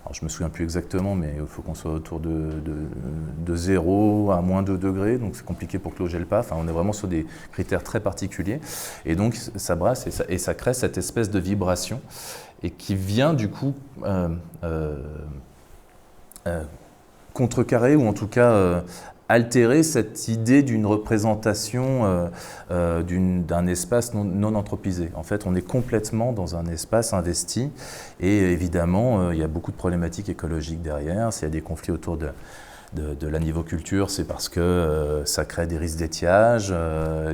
alors, je ne me souviens plus exactement, mais il faut qu'on soit autour de 0 à moins 2 degrés, donc c'est compliqué pour que l'eau ne gèle pas. Enfin, on est vraiment sur des critères très particuliers. Et donc, ça brasse et ça crée cette espèce de vibration et qui vient du coup contrecarrer ou en tout cas altérer cette idée d'une représentation d'un espace non anthropisé. En fait, on est complètement dans un espace investi et évidemment, il y a beaucoup de problématiques écologiques derrière. S'il y a des conflits autour de la nivoculture, c'est parce que ça crée des risques d'étiage,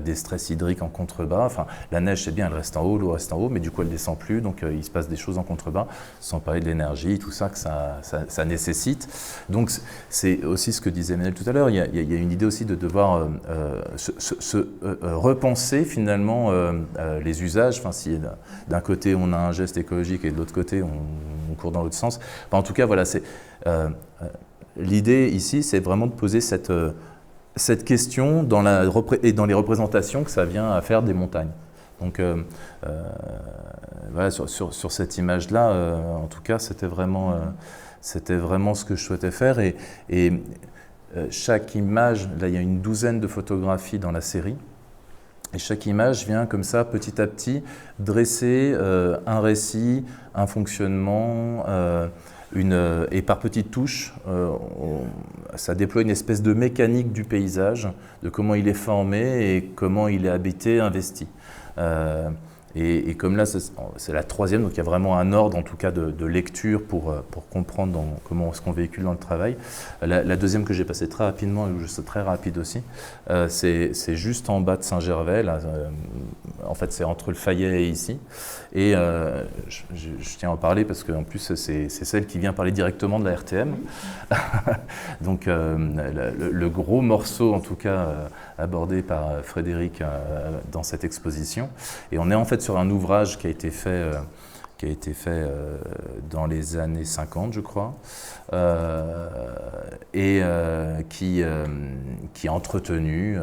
des stress hydriques en contrebas. Enfin, la neige, c'est bien, elle reste en haut, l'eau reste en haut, mais du coup, elle ne descend plus, donc il se passe des choses en contrebas, sans parler de l'énergie, tout ça que ça nécessite. Donc, c'est aussi ce que disait Emmanuel tout à l'heure, il y a une idée aussi de devoir repenser finalement les usages. Enfin, si d'un côté, on a un geste écologique et de l'autre côté, on court dans l'autre sens. Enfin, en tout cas, voilà, c'est... L'idée ici, c'est vraiment de poser cette question dans les représentations que ça vient à faire des montagnes. Donc voilà, sur cette image-là, en tout cas, c'était vraiment ce que je souhaitais faire. Et chaque image, là il y a une douzaine de photographies dans la série, et chaque image vient comme ça, petit à petit, dresser un récit, un fonctionnement, et par petites touches, ça déploie une espèce de mécanique du paysage, de comment il est formé et comment il est habité, investi. Et comme là, c'est la troisième, donc il y a vraiment un ordre en tout cas de lecture pour comprendre comment est-ce qu'on véhicule dans le travail. La deuxième que j'ai passée très rapidement, et c'est très rapide aussi, c'est juste en bas de Saint-Gervais, là, en fait c'est entre le Fayet et ici. Et je tiens à en parler parce qu'en plus c'est celle qui vient parler directement de la RTM. Donc le gros morceau en tout cas abordé par Frédéric dans cette exposition. Et on est en fait sur un ouvrage qui a été qui a été fait dans les années 50, je crois, et qui est entretenu,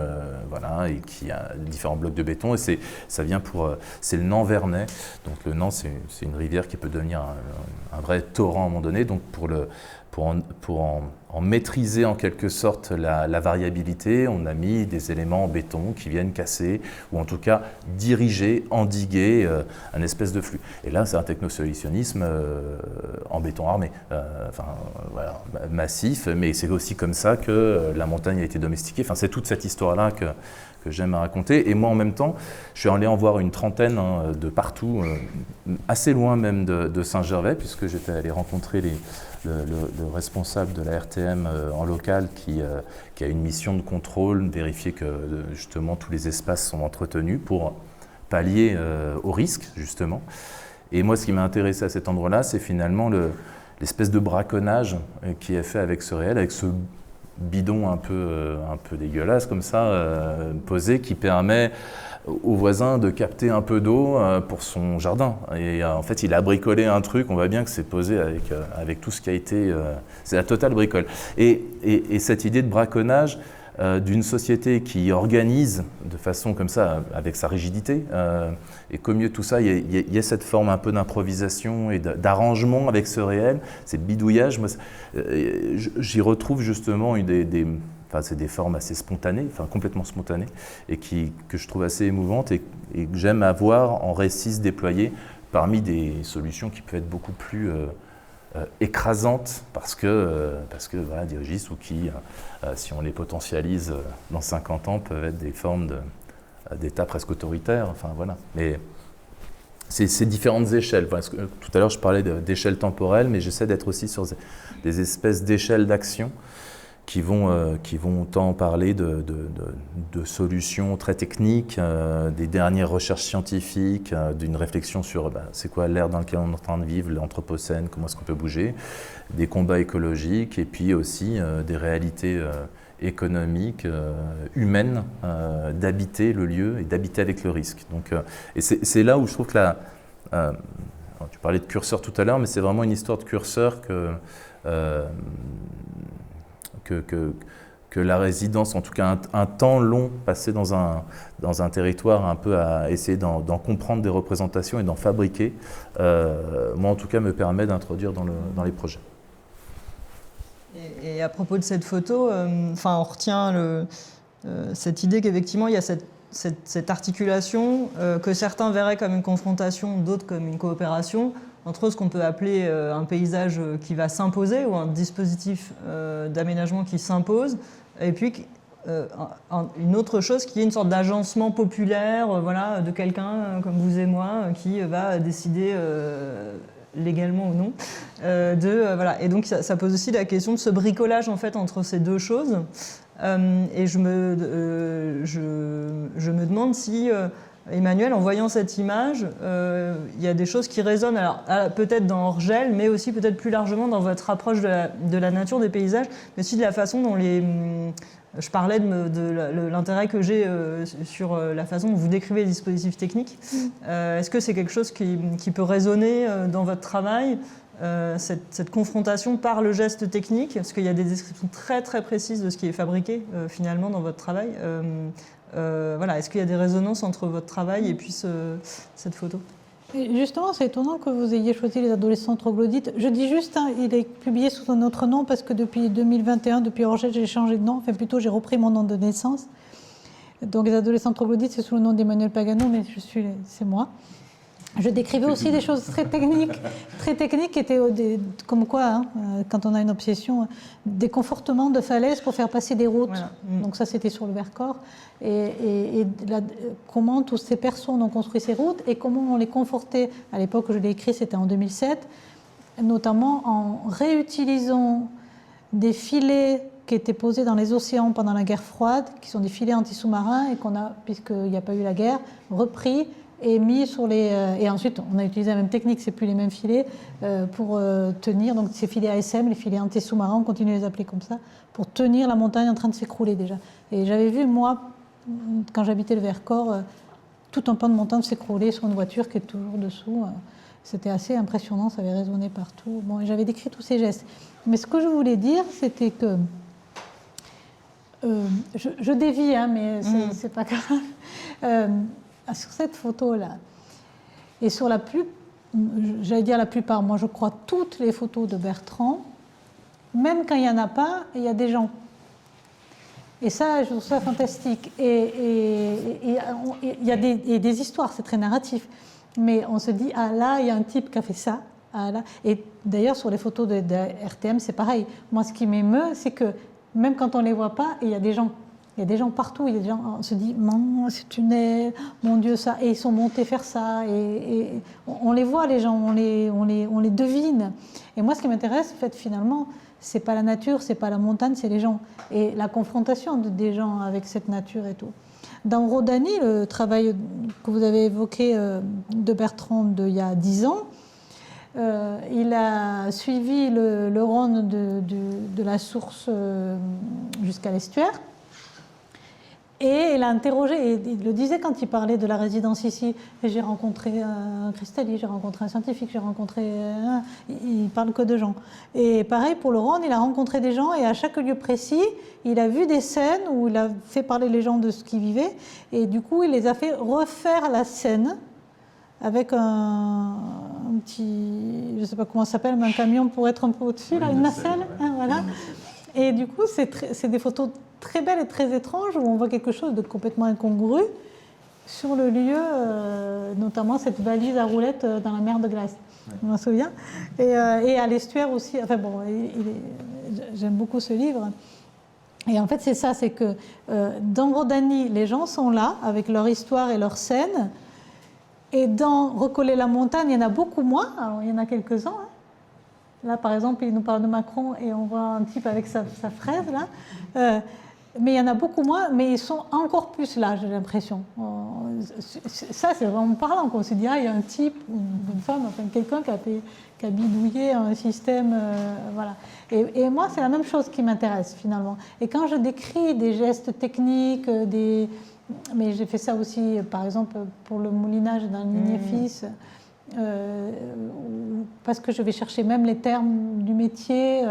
voilà, et qui a différents blocs de béton. Et ça vient c'est le Nant Vernay. Donc le Nant, c'est une rivière qui peut devenir un vrai torrent à un moment donné. Donc pour en maîtriser en quelque sorte la variabilité, on a mis des éléments en béton qui viennent casser ou en tout cas diriger, endiguer un espèce de flux. Et là, c'est un technosolutionnisme en béton armé, voilà, massif, mais c'est aussi comme ça que la montagne a été domestiquée. Enfin, c'est toute cette histoire-là que j'aime raconter. Et moi, en même temps, je suis allé en voir une trentaine de partout, assez loin même de Saint-Gervais, puisque j'étais allé rencontrer le responsable de la RTM en local qui a une mission de contrôle, vérifier que justement tous les espaces sont entretenus pour pallier au risque, justement. Et moi, ce qui m'a intéressé à cet endroit-là, c'est finalement l'espèce de braconnage qui est fait avec ce réel, avec ce bidon un peu dégueulasse comme ça, posé, qui permet aux voisins de capter un peu d'eau pour son jardin. Et en fait, il a bricolé un truc, on voit bien que c'est posé avec tout ce qui a été... c'est la totale bricole. Et cette idée de braconnage d'une société qui organise de façon comme ça, avec sa rigidité, et qu'au milieu de tout ça, il y a cette forme un peu d'improvisation et d'arrangement avec ce réel, ces bidouillages. Moi, j'y retrouve justement c'est des formes assez spontanées, enfin complètement spontanées, et que je trouve assez émouvantes et que j'aime avoir en récit se déployer parmi des solutions qui peuvent être beaucoup plus écrasantes parce que voilà, des registres ou qui, si on les potentialise dans 50 ans, peuvent être des formes d'État presque autoritaires. Enfin, voilà. Mais c'est différentes échelles. Parce que, tout à l'heure, je parlais d'échelle temporelle, mais j'essaie d'être aussi sur des espèces d'échelles d'action qui vont tant parler de solutions très techniques, des dernières recherches scientifiques, d'une réflexion sur c'est quoi l'ère dans laquelle on est en train de vivre, l'anthropocène, comment est-ce qu'on peut bouger, des combats écologiques et puis aussi des réalités économiques, humaines, d'habiter le lieu et d'habiter avec le risque. Donc, et c'est là où je trouve que tu parlais de curseur tout à l'heure, mais c'est vraiment une histoire de curseur que la résidence, en tout cas un temps long passé dans un territoire un peu à essayer d'en comprendre des représentations et d'en fabriquer, moi en tout cas me permet d'introduire dans les projets. Et à propos de cette photo, on retient cette idée qu'effectivement il y a cette articulation que certains verraient comme une confrontation, d'autres comme une coopération, entre ce qu'on peut appeler un paysage qui va s'imposer ou un dispositif d'aménagement qui s'impose, et puis une autre chose qui est une sorte d'agencement populaire voilà, de quelqu'un comme vous et moi qui va décider légalement ou non. Voilà. Et donc ça pose aussi la question de ce bricolage en fait, entre ces deux choses. Et je me demande si... Emmanuel, en voyant cette image, il y a des choses qui résonnent, alors peut-être dans Orgel, mais aussi peut-être plus largement dans votre approche de la nature des paysages, mais aussi de la façon dont je parlais de l'intérêt que j'ai sur la façon dont vous décrivez les dispositifs techniques. Est-ce que c'est quelque chose qui peut résonner dans votre travail, cette confrontation par le geste technique, parce qu'il y a des descriptions très très précises de ce qui est fabriqué finalement dans votre travail. Voilà, est-ce qu'il y a des résonances entre votre travail et puis cette photo ? Et justement, c'est étonnant que vous ayez choisi les adolescents troglodytes. Je dis juste, il est publié sous un autre nom parce que depuis 2021, depuis Orgel, j'ai changé de nom. Enfin, plutôt, j'ai repris mon nom de naissance. Donc, les adolescents troglodytes, c'est sous le nom d'Emmanuel Pagano, mais c'est moi. Je décrivais aussi des choses très techniques qui étaient comme quoi, quand on a une obsession, des confortements de falaises pour faire passer des routes. Voilà. Donc ça, c'était sur le Vercors. Et comment toutes ces personnes ont construit ces routes et comment on les confortait. À l'époque où je l'ai écrit, c'était en 2007, notamment en réutilisant des filets qui étaient posés dans les océans pendant la guerre froide, qui sont des filets anti-sous-marins et qu'on a, puisqu'il n'y a pas eu la guerre, repris et mis sur les... et ensuite, on a utilisé la même technique, c'est plus les mêmes filets, pour tenir, donc ces filets ASM, les filets anti-sous-marins, on continue de les appeler comme ça, pour tenir la montagne en train de s'écrouler déjà. Et j'avais vu, moi, quand j'habitais le Vercors, tout un pan de montagne s'écrouler sur une voiture qui est toujours dessous. C'était assez impressionnant, ça avait résonné partout. Bon, j'avais décrit tous ces gestes. Mais ce que je voulais dire, c'était que je dévie, hein, mais c'est pas grave. Sur cette photo-là, et sur j'allais dire la plupart, moi je crois toutes les photos de Bertrand, même quand il n'y en a pas, il y a des gens. Et ça, je trouve ça fantastique. Et il y a des histoires, c'est très narratif. Mais on se dit, ah là, il y a un type qui a fait ça. Ah là. Et d'ailleurs, sur les photos de RTM, c'est pareil. Moi, ce qui m'émeut, c'est que même quand on ne les voit pas, il y a des gens. Il y a des gens partout. Il y a des gens, on se dit, ce tunnel, mon Dieu, ça. Et ils sont montés faire ça. Et on les voit, les gens, on les devine. Et moi, ce qui m'intéresse, en fait, finalement, c'est pas la nature, c'est pas la montagne, c'est les gens. Et la confrontation des gens avec cette nature et tout. Dans Rodani, le travail que vous avez évoqué de Bertrand il y a 10 ans, il a suivi le Rhône de la source jusqu'à l'estuaire. Et il a interrogé, et il le disait quand il parlait de la résidence ici, j'ai rencontré un cristallier, j'ai rencontré un scientifique, j'ai rencontré... il parle que de gens. Et pareil pour le Rhône, il a rencontré des gens et à chaque lieu précis, il a vu des scènes où il a fait parler les gens de ce qu'ils vivaient et du coup, il les a fait refaire la scène avec un petit... je ne sais pas comment ça s'appelle, mais un camion pour être un peu au-dessus, là, une nacelle, hein, voilà. Et du coup, c'est des photos très belles et très étranges où on voit quelque chose de complètement incongru sur le lieu, notamment cette valise à roulettes dans la mer de glace. Ouais. Je m'en souviens. Et à l'estuaire aussi. Enfin bon, j'aime beaucoup ce livre. Et en fait, c'est ça, c'est que dans Rodani, les gens sont là avec leur histoire et leur scène. Et dans Recoller la montagne, il y en a beaucoup moins. Alors, il y en a quelques-uns. Hein. Là, par exemple, il nous parle de Macron et on voit un type avec sa fraise, là. Mais il y en a beaucoup moins, mais ils sont encore plus là, j'ai l'impression. Ça, c'est vraiment parlant, qu'on se dit, ah, il y a un type, une femme, enfin, quelqu'un qui a bidouillé un système, voilà. Et moi, c'est la même chose qui m'intéresse, finalement. Et quand je décris des gestes techniques, mais j'ai fait ça aussi, par exemple, pour le moulinage d'un ligné-fils, parce que je vais chercher même les termes du métier.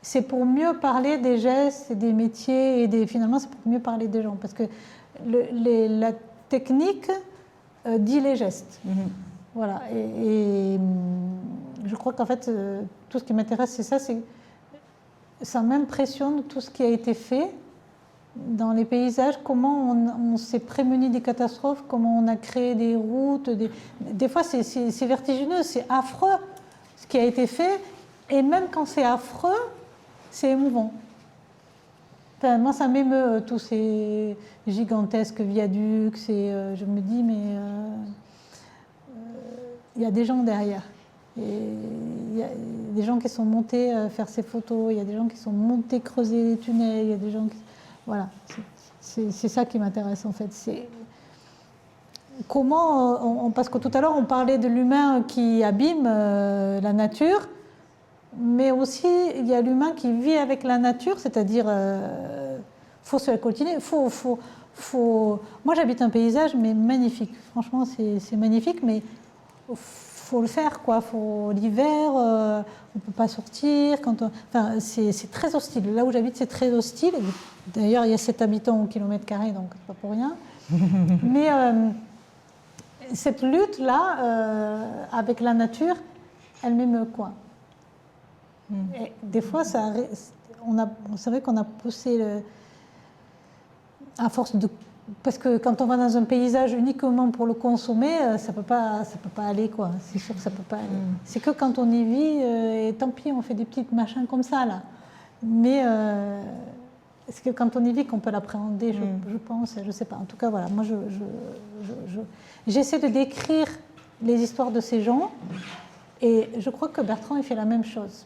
C'est pour mieux parler des gestes et des métiers et finalement c'est pour mieux parler des gens parce que la technique dit les gestes. Voilà. Et je crois qu'en fait tout ce qui m'intéresse c'est ça, ça m'impressionne tout ce qui a été fait dans les paysages, comment on s'est prémuni des catastrophes, comment on a créé des routes. Des fois c'est vertigineux, c'est affreux ce qui a été fait et même quand c'est affreux, c'est émouvant. Enfin, moi, ça m'émeut, tous ces gigantesques viaducs. Je me dis, mais il y a des gens derrière. Il y a des gens qui sont montés faire ces photos, il y a des gens qui sont montés creuser les tunnels, il y a des gens qui... Voilà, c'est ça qui m'intéresse en fait. C'est comment... parce que tout à l'heure, on parlait de l'humain qui abîme la nature. Mais aussi, il y a l'humain qui vit avec la nature, c'est-à-dire, faut se la coltiner, moi, j'habite un paysage, mais magnifique. Franchement, c'est magnifique, mais faut le faire, quoi. L'hiver, on ne peut pas sortir. Enfin, c'est très hostile. Là où j'habite, c'est très hostile. D'ailleurs, il y a 7 habitants au kilomètre carré, donc c'est pas pour rien. Mais cette lutte-là, avec la nature, elle m'émeut, quoi. Et des fois, c'est vrai qu'on a poussé à force de... Parce que quand on va dans un paysage uniquement pour le consommer, ça peut pas aller, quoi. C'est sûr que ça peut pas aller. C'est que quand on y vit, et tant pis, on fait des petits machins comme ça, là. Mais c'est que quand on y vit qu'on peut l'appréhender, je pense, je sais pas. En tout cas, voilà, moi, j'essaie de décrire les histoires de ces gens. Et je crois que Bertrand, il fait la même chose.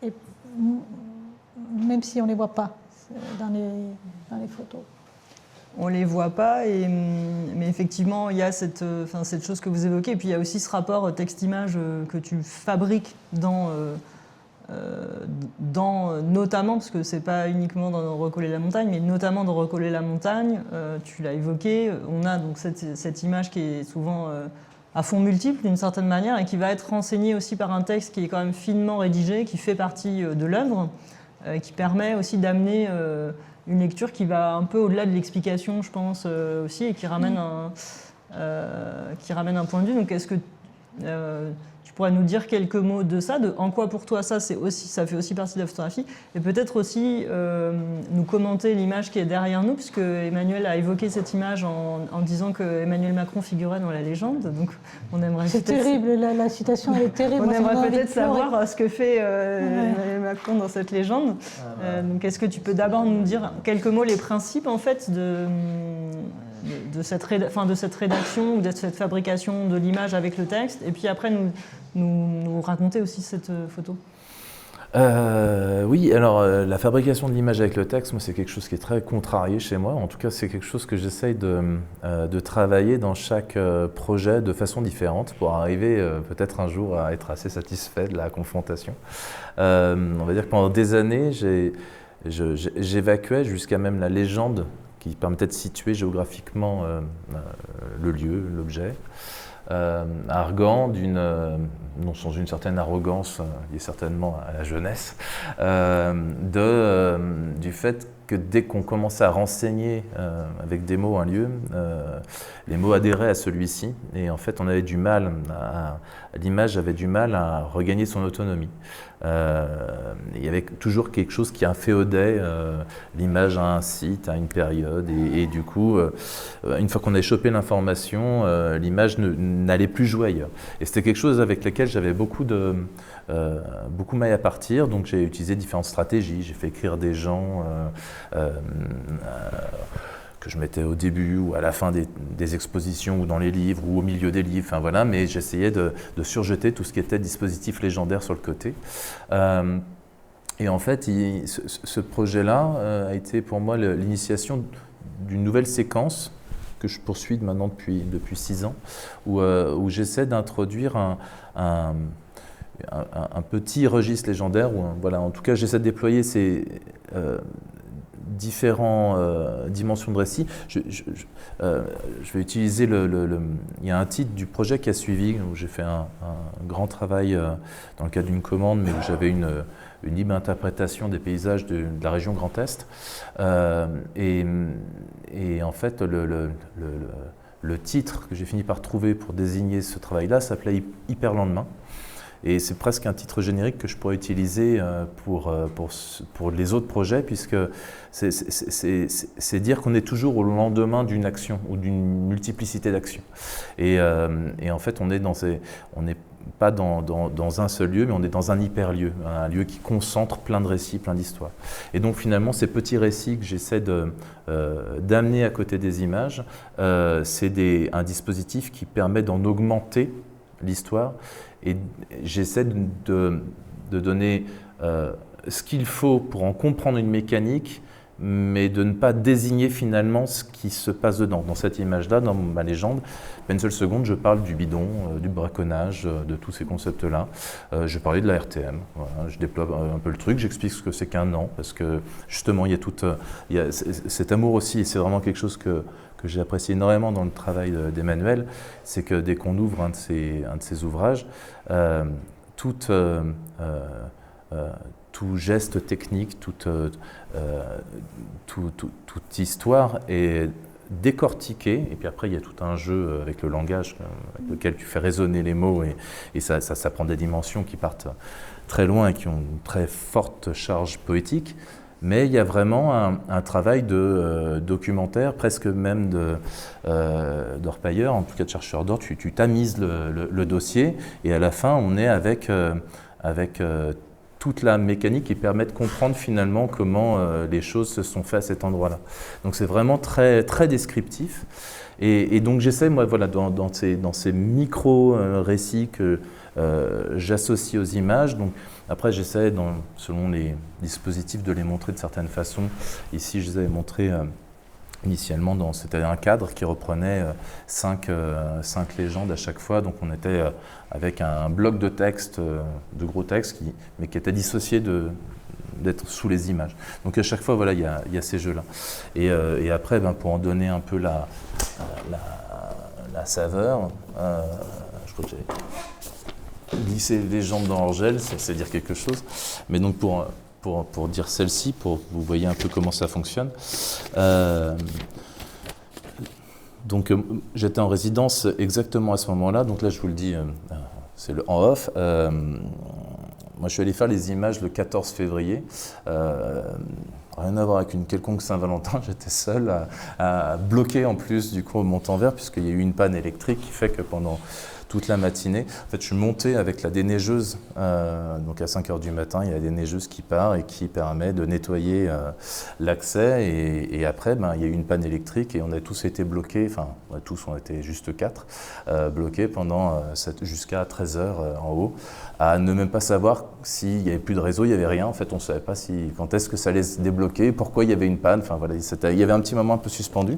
Et même si on ne les voit pas dans les photos. On ne les voit pas, mais effectivement, il y a cette chose que vous évoquez. Et puis, il y a aussi ce rapport texte-image que tu fabriques notamment, parce que ce n'est pas uniquement dans Recoller la montagne, mais notamment dans Recoller la montagne, tu l'as évoqué, on a donc cette image qui est souvent... à fond multiple d'une certaine manière et qui va être renseigné aussi par un texte qui est quand même finement rédigé, qui fait partie de l'œuvre, qui permet aussi d'amener une lecture qui va un peu au-delà de l'explication, je pense, aussi, et qui ramène un point de vue. Donc est-ce que tu pourrais nous dire quelques mots de ça, de en quoi pour toi ça fait aussi partie de la photographie, et peut-être aussi nous commenter l'image qui est derrière nous, puisque Emmanuel a évoqué cette image en disant que Emmanuel Macron figurait dans la légende, donc on aimerait C'est terrible, la citation elle est terrible. On aimerait peut-être savoir ce que fait Emmanuel Macron dans cette légende. Donc est-ce que tu peux d'abord nous dire quelques mots, les principes en fait de cette rédaction ou de cette fabrication de l'image avec le texte, et puis après nous raconter aussi cette photo. Oui, alors la fabrication de l'image avec le texte, moi c'est quelque chose qui est très contrarié chez moi. En tout cas, c'est quelque chose que j'essaye de travailler dans chaque projet de façon différente pour arriver peut-être un jour à être assez satisfait de la confrontation. On va dire que pendant des années, j'évacuais jusqu'à même la légende qui permettait de situer géographiquement le lieu, l'objet. Arrogant, non sans une certaine arrogance liée certainement à la jeunesse, du fait que dès qu'on commençait à renseigner avec des mots un lieu, les mots adhéraient à celui-ci, et en fait on avait du mal, l'image avait du mal à regagner son autonomie. Il y avait toujours quelque chose qui inféodait l'image à un site, à une période, et du coup, une fois qu'on avait chopé l'information, l'image n'allait plus jouer ailleurs. Et c'était quelque chose avec lequel j'avais beaucoup maille à partir, donc j'ai utilisé différentes stratégies. J'ai fait écrire des gens que je mettais au début ou à la fin des expositions ou dans les livres ou au milieu des livres, enfin voilà, mais j'essayais de surjeter tout ce qui était dispositif légendaire sur le côté. Et en fait, ce projet-là a été pour moi l'initiation d'une nouvelle séquence que je poursuis maintenant depuis 6 ans, où j'essaie d'introduire un petit registre légendaire, voilà, en tout cas j'essaie de déployer ces différentes dimensions de récit. Je vais utiliser il y a un titre du projet qui a suivi, où j'ai fait un grand travail dans le cadre d'une commande, mais où j'avais une libre interprétation des paysages de la région Grand Est. Et en fait, le titre que j'ai fini par trouver pour désigner ce travail-là s'appelait Hyperlendemain. Et c'est presque un titre générique que je pourrais utiliser pour les autres projets, puisque c'est dire qu'on est toujours au lendemain d'une action ou d'une multiplicité d'actions. Et en fait, on n'est pas dans un seul lieu, mais on est dans un hyperlieu, un lieu qui concentre plein de récits, plein d'histoires. Et donc finalement, ces petits récits que j'essaie d'amener à côté des images, c'est un dispositif qui permet d'en augmenter l'histoire, et j'essaie de donner ce qu'il faut pour en comprendre une mécanique, mais de ne pas désigner finalement ce qui se passe dedans. Dans cette image-là, dans ma légende, une seule seconde, je parle du bidon, du braconnage, de tous ces concepts-là. Je parlais de la RTM, voilà, je déploie un peu le truc, j'explique ce que c'est qu'un an, parce que justement, il y a cet amour aussi, et c'est vraiment quelque chose que j'ai apprécié énormément dans le travail d'Emmanuel, c'est que dès qu'on ouvre un de ses ouvrages, tout geste technique, toute histoire est décortiquée, et puis après il y a tout un jeu avec le langage avec lequel tu fais résonner les mots, et ça prend des dimensions qui partent très loin et qui ont une très forte charge poétique. Mais il y a vraiment un travail de documentaire, presque même d'orpailleur, en tout cas de chercheur d'or. Tu tamises le dossier, et à la fin, on est avec toute la mécanique qui permet de comprendre finalement comment les choses se sont faites à cet endroit-là. Donc c'est vraiment très, très descriptif. Et donc j'essaie, moi, voilà, dans ces micro-récits que j'associe aux images. Donc, après, j'essaie, selon les dispositifs, de les montrer de certaines façons. Ici, je les avais montrés initialement, c'était un cadre qui reprenait 5 légendes à chaque fois. Donc on était avec un bloc de texte, de gros texte, mais qui était dissocié d'être sous les images. Donc à chaque fois, voilà, il y a ces jeux-là. Et après, pour en donner un peu la la saveur. Je crois que j'ai glissé les jambes dans l'orgel, c'est dire quelque chose. Mais donc pour dire celle-ci, pour que vous voyez un peu comment ça fonctionne. Donc j'étais en résidence exactement à ce moment-là, donc là je vous le dis, c'est le en off. Moi je suis allé faire les images le 14 février, rien à voir avec une quelconque Saint-Valentin, j'étais seul à bloquer en plus du coup au Montanvert puisqu'il y a eu une panne électrique qui fait que pendant toute la matinée. En fait, je suis monté avec la déneigeuse, donc à 5 h du matin, il y a la déneigeuse qui part et qui permet de nettoyer l'accès. Et après, il y a eu une panne électrique et on a tous été bloqués, enfin, on était juste 4, bloqués pendant jusqu'à 13 h en haut, à ne même pas savoir s'il n'y avait plus de réseau, il n'y avait rien. En fait, on ne savait pas quand est-ce que ça allait se débloquer, pourquoi il y avait une panne. Enfin, voilà, il y avait un petit moment un peu suspendu.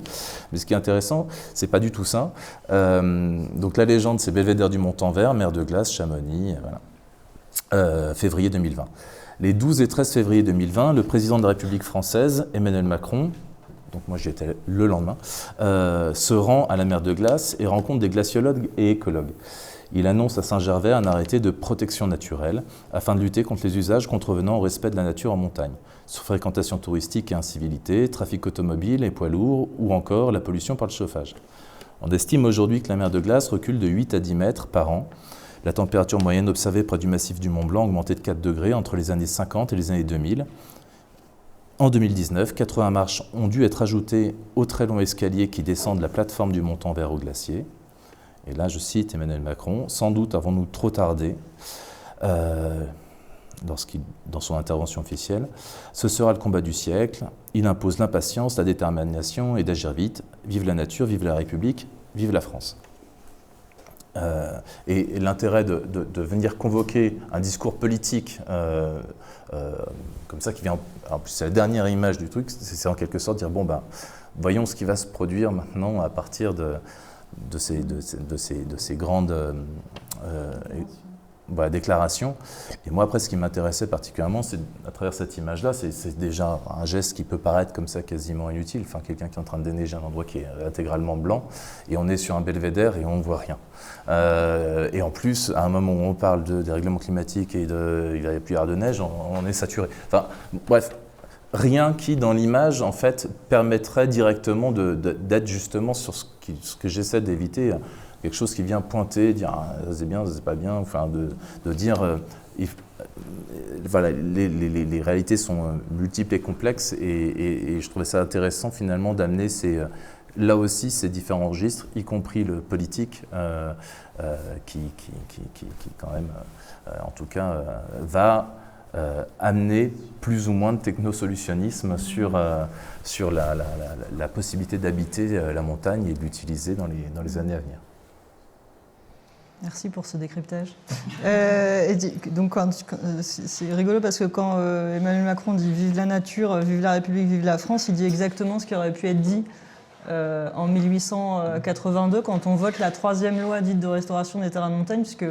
Mais ce qui est intéressant, c'est pas du tout ça. Donc la légende, c'est Belvédère du Montanvert, mer de glace, Chamonix, voilà. Février 2020. Les 12 et 13 février 2020, le président de la République française, Emmanuel Macron, donc moi j'y étais le lendemain, se rend à la mer de glace et rencontre des glaciologues et écologues. Il annonce à Saint-Gervais un arrêté de protection naturelle afin de lutter contre les usages contrevenant au respect de la nature en montagne, surfréquentation touristique et incivilité, trafic automobile et poids lourds ou encore la pollution par le chauffage. On estime aujourd'hui que la mer de glace recule de 8 à 10 mètres par an. La température moyenne observée près du massif du Mont Blanc a augmenté de 4 degrés entre les années 50 et les années 2000. En 2019, 80 marches ont dû être ajoutées au très long escalier qui descend de la plateforme du Montanvert au glacier. Et là, je cite Emmanuel Macron, « Sans doute avons-nous trop tardé ». Dans son intervention officielle, ce sera le combat du siècle. Il impose l'impatience, la détermination et d'agir vite. Vive la nature, vive la République, vive la France. Et l'intérêt de venir convoquer un discours politique comme ça qui vient, en plus c'est la dernière image du truc, c'est en quelque sorte dire bon ben voyons ce qui va se produire maintenant à partir de ces grandes déclaration. Et moi, après, ce qui m'intéressait particulièrement, c'est à travers cette image-là, c'est déjà un geste qui peut paraître comme ça quasiment inutile. Enfin, quelqu'un qui est en train de déneiger un endroit qui est intégralement blanc, et on est sur un belvédère et on ne voit rien. Et en plus, à un moment où on parle des règlements climatiques et il va y plus avoir de neige, on est saturé. Enfin, bref, rien qui, dans l'image, en fait, permettrait directement d'être justement sur ce que j'essaie d'éviter. Quelque chose qui vient pointer, dire ah, c'est bien, c'est pas bien, enfin de dire voilà, les réalités sont multiples et complexes et je trouvais ça intéressant finalement d'amener là aussi ces différents registres, y compris le politique, qui quand même, en tout cas, va amener plus ou moins de technosolutionnisme sur la possibilité d'habiter la montagne et de l'utiliser dans les années à venir. Merci pour ce décryptage. Donc c'est rigolo parce que quand Emmanuel Macron dit « Vive la nature, vive la République, vive la France », il dit exactement ce qui aurait pu être dit en 1882 quand on vote la 3e loi dite de restauration des terrains de montagne, puisque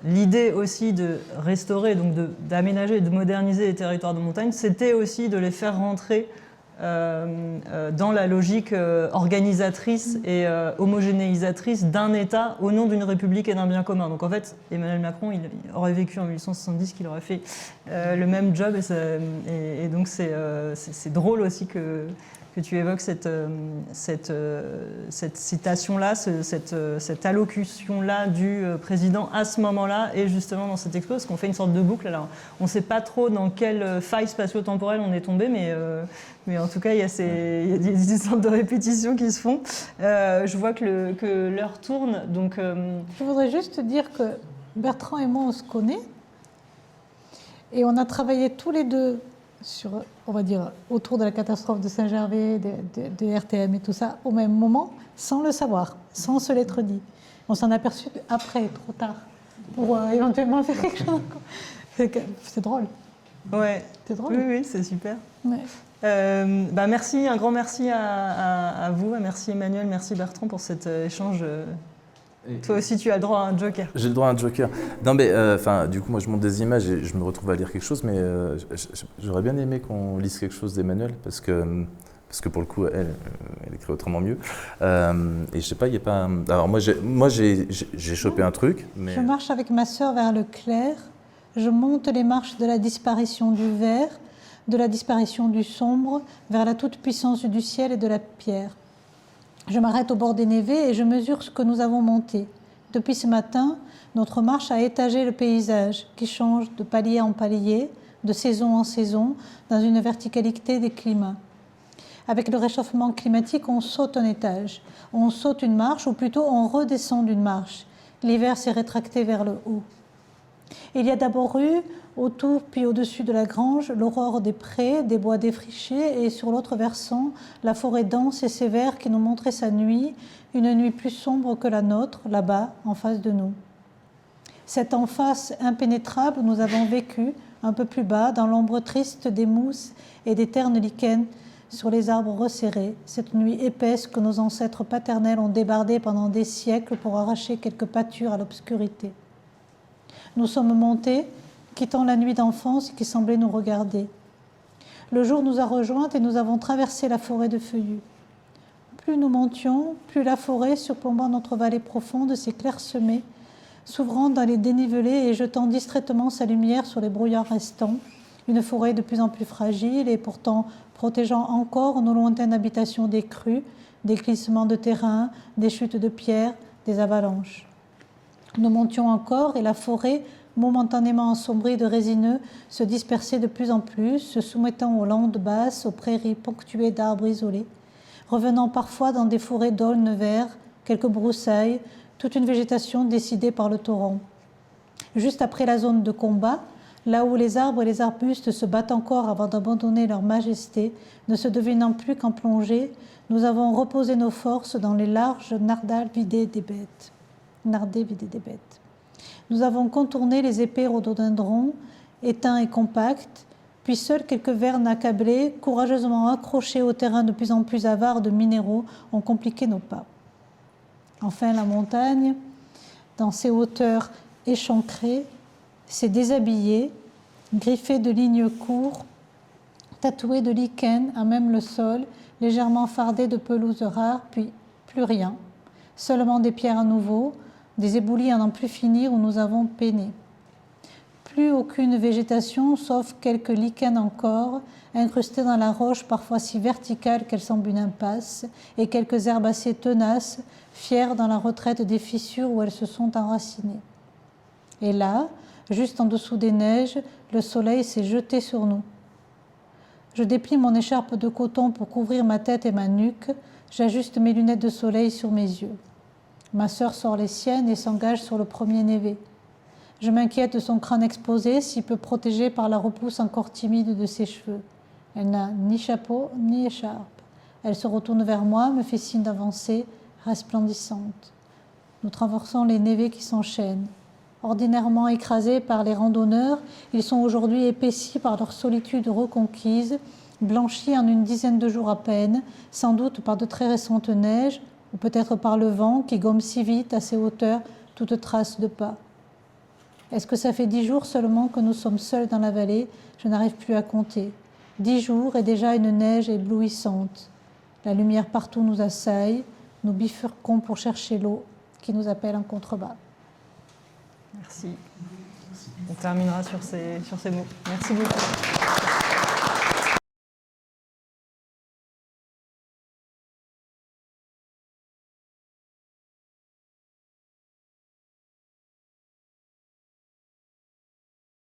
l'idée aussi de restaurer, donc d'aménager et de moderniser les territoires de montagne, c'était aussi de les faire rentrer dans la logique organisatrice et homogénéisatrice d'un État au nom d'une République et d'un bien commun. Donc en fait, Emmanuel Macron, il aurait vécu en 1870 qu'il aurait fait le même job et donc c'est drôle aussi que tu évoques cette citation-là, cette allocution-là du président à ce moment-là et justement dans cette expo, parce qu'on fait une sorte de boucle. Alors, on ne sait pas trop dans quelle faille spatio-temporelle on est tombé, mais en tout cas, il y a des sortes de répétitions qui se font. Je vois que l'heure tourne, donc... Je voudrais juste dire que Bertrand et moi, on se connaît, et on a travaillé tous les deux sur, on va dire, autour de la catastrophe de Saint-Gervais, des RTM et tout ça, au même moment, sans le savoir, sans se l'être dit. On s'en a aperçu après, trop tard, pour éventuellement faire quelque chose. C'est drôle. Ouais. C'est drôle. Oui, c'est super. Ouais. Merci, un grand merci à vous, merci Emmanuel, merci Bertrand pour cet échange. Toi aussi, tu as le droit à un joker. J'ai le droit à un joker. Non, mais du coup, moi, je monte des images et je me retrouve à lire quelque chose, mais j'aurais bien aimé qu'on lise quelque chose d'Emmanuel, parce que parce que pour le coup, elle écrit autrement mieux. Et je sais pas, il n'y a pas... Alors moi, j'ai chopé un truc, mais... Je marche avec ma sœur vers le clair. Je monte les marches de la disparition du vert, de la disparition du sombre, vers la toute-puissance du ciel et de la pierre. Je m'arrête au bord des névés et je mesure ce que nous avons monté. Depuis ce matin, notre marche a étagé le paysage, qui change de palier en palier, de saison en saison, dans une verticalité des climats. Avec le réchauffement climatique, on saute un étage, on saute une marche, ou plutôt on redescend d'une marche. L'hiver s'est rétracté vers le haut. Il y a d'abord eu, autour puis au-dessus de la grange, l'aurore des prés, des bois défrichés, et sur l'autre versant, la forêt dense et sévère qui nous montrait sa nuit, une nuit plus sombre que la nôtre, là-bas, en face de nous. Cette en face impénétrable, nous avons vécu, un peu plus bas, dans l'ombre triste des mousses et des ternes lichens sur les arbres resserrés, cette nuit épaisse que nos ancêtres paternels ont débardée pendant des siècles pour arracher quelques pâtures à l'obscurité. Nous sommes montés, quittant la nuit d'enfance qui semblait nous regarder. Le jour nous a rejointes et nous avons traversé la forêt de feuillus. Plus nous montions, plus la forêt, surplombant notre vallée profonde, s'est clairsemée, s'ouvrant dans les dénivelés et jetant distraitement sa lumière sur les brouillards restants, une forêt de plus en plus fragile et pourtant protégeant encore nos lointaines habitations des crues, des glissements de terrain, des chutes de pierres, des avalanches. Nous montions encore et la forêt, momentanément ensombrie de résineux, se dispersait de plus en plus, se soumettant aux landes basses, aux prairies ponctuées d'arbres isolés, revenant parfois dans des forêts d'aulnes verts, quelques broussailles, toute une végétation décidée par le torrent. Juste après la zone de combat, là où les arbres et les arbustes se battent encore avant d'abandonner leur majesté, ne se devinant plus qu'en plongée, nous avons reposé nos forces dans les larges nardales vidées des bêtes. Nous avons contourné les épais rhododendrons, éteints et compacts, puis seuls quelques vernes accablés, courageusement accrochés au terrain de plus en plus avare de minéraux, ont compliqué nos pas. Enfin, la montagne, dans ses hauteurs échancrées, s'est déshabillée, griffée de lignes courtes, tatouée de lichens à même le sol, légèrement fardée de pelouses rares, puis plus rien, seulement des pierres à nouveau, des éboulis à n'en plus finir où nous avons peiné. Plus aucune végétation, sauf quelques lichens encore, incrustés dans la roche parfois si verticale qu'elle semble une impasse, et quelques herbacées tenaces, fières dans la retraite des fissures où elles se sont enracinées. Et là, juste en dessous des neiges, le soleil s'est jeté sur nous. Je déplie mon écharpe de coton pour couvrir ma tête et ma nuque, j'ajuste mes lunettes de soleil sur mes yeux. Ma sœur sort les siennes et s'engage sur le premier névé. Je m'inquiète de son crâne exposé, si peu protégé par la repousse encore timide de ses cheveux. Elle n'a ni chapeau ni écharpe. Elle se retourne vers moi, me fait signe d'avancer, resplendissante. Nous traversons les névés qui s'enchaînent. Ordinairement écrasés par les randonneurs, ils sont aujourd'hui épaissis par leur solitude reconquise, blanchis en une dizaine de jours à peine, sans doute par de très récentes neiges, ou peut-être par le vent qui gomme si vite à ces hauteurs toute trace de pas. Est-ce que ça fait 10 jours seulement que nous sommes seuls dans la vallée? Je n'arrive plus à compter. 10 jours et déjà une neige éblouissante. La lumière partout nous assaille, nous bifurquons pour chercher l'eau qui nous appelle en contrebas. Merci. On terminera sur ces mots. Merci beaucoup.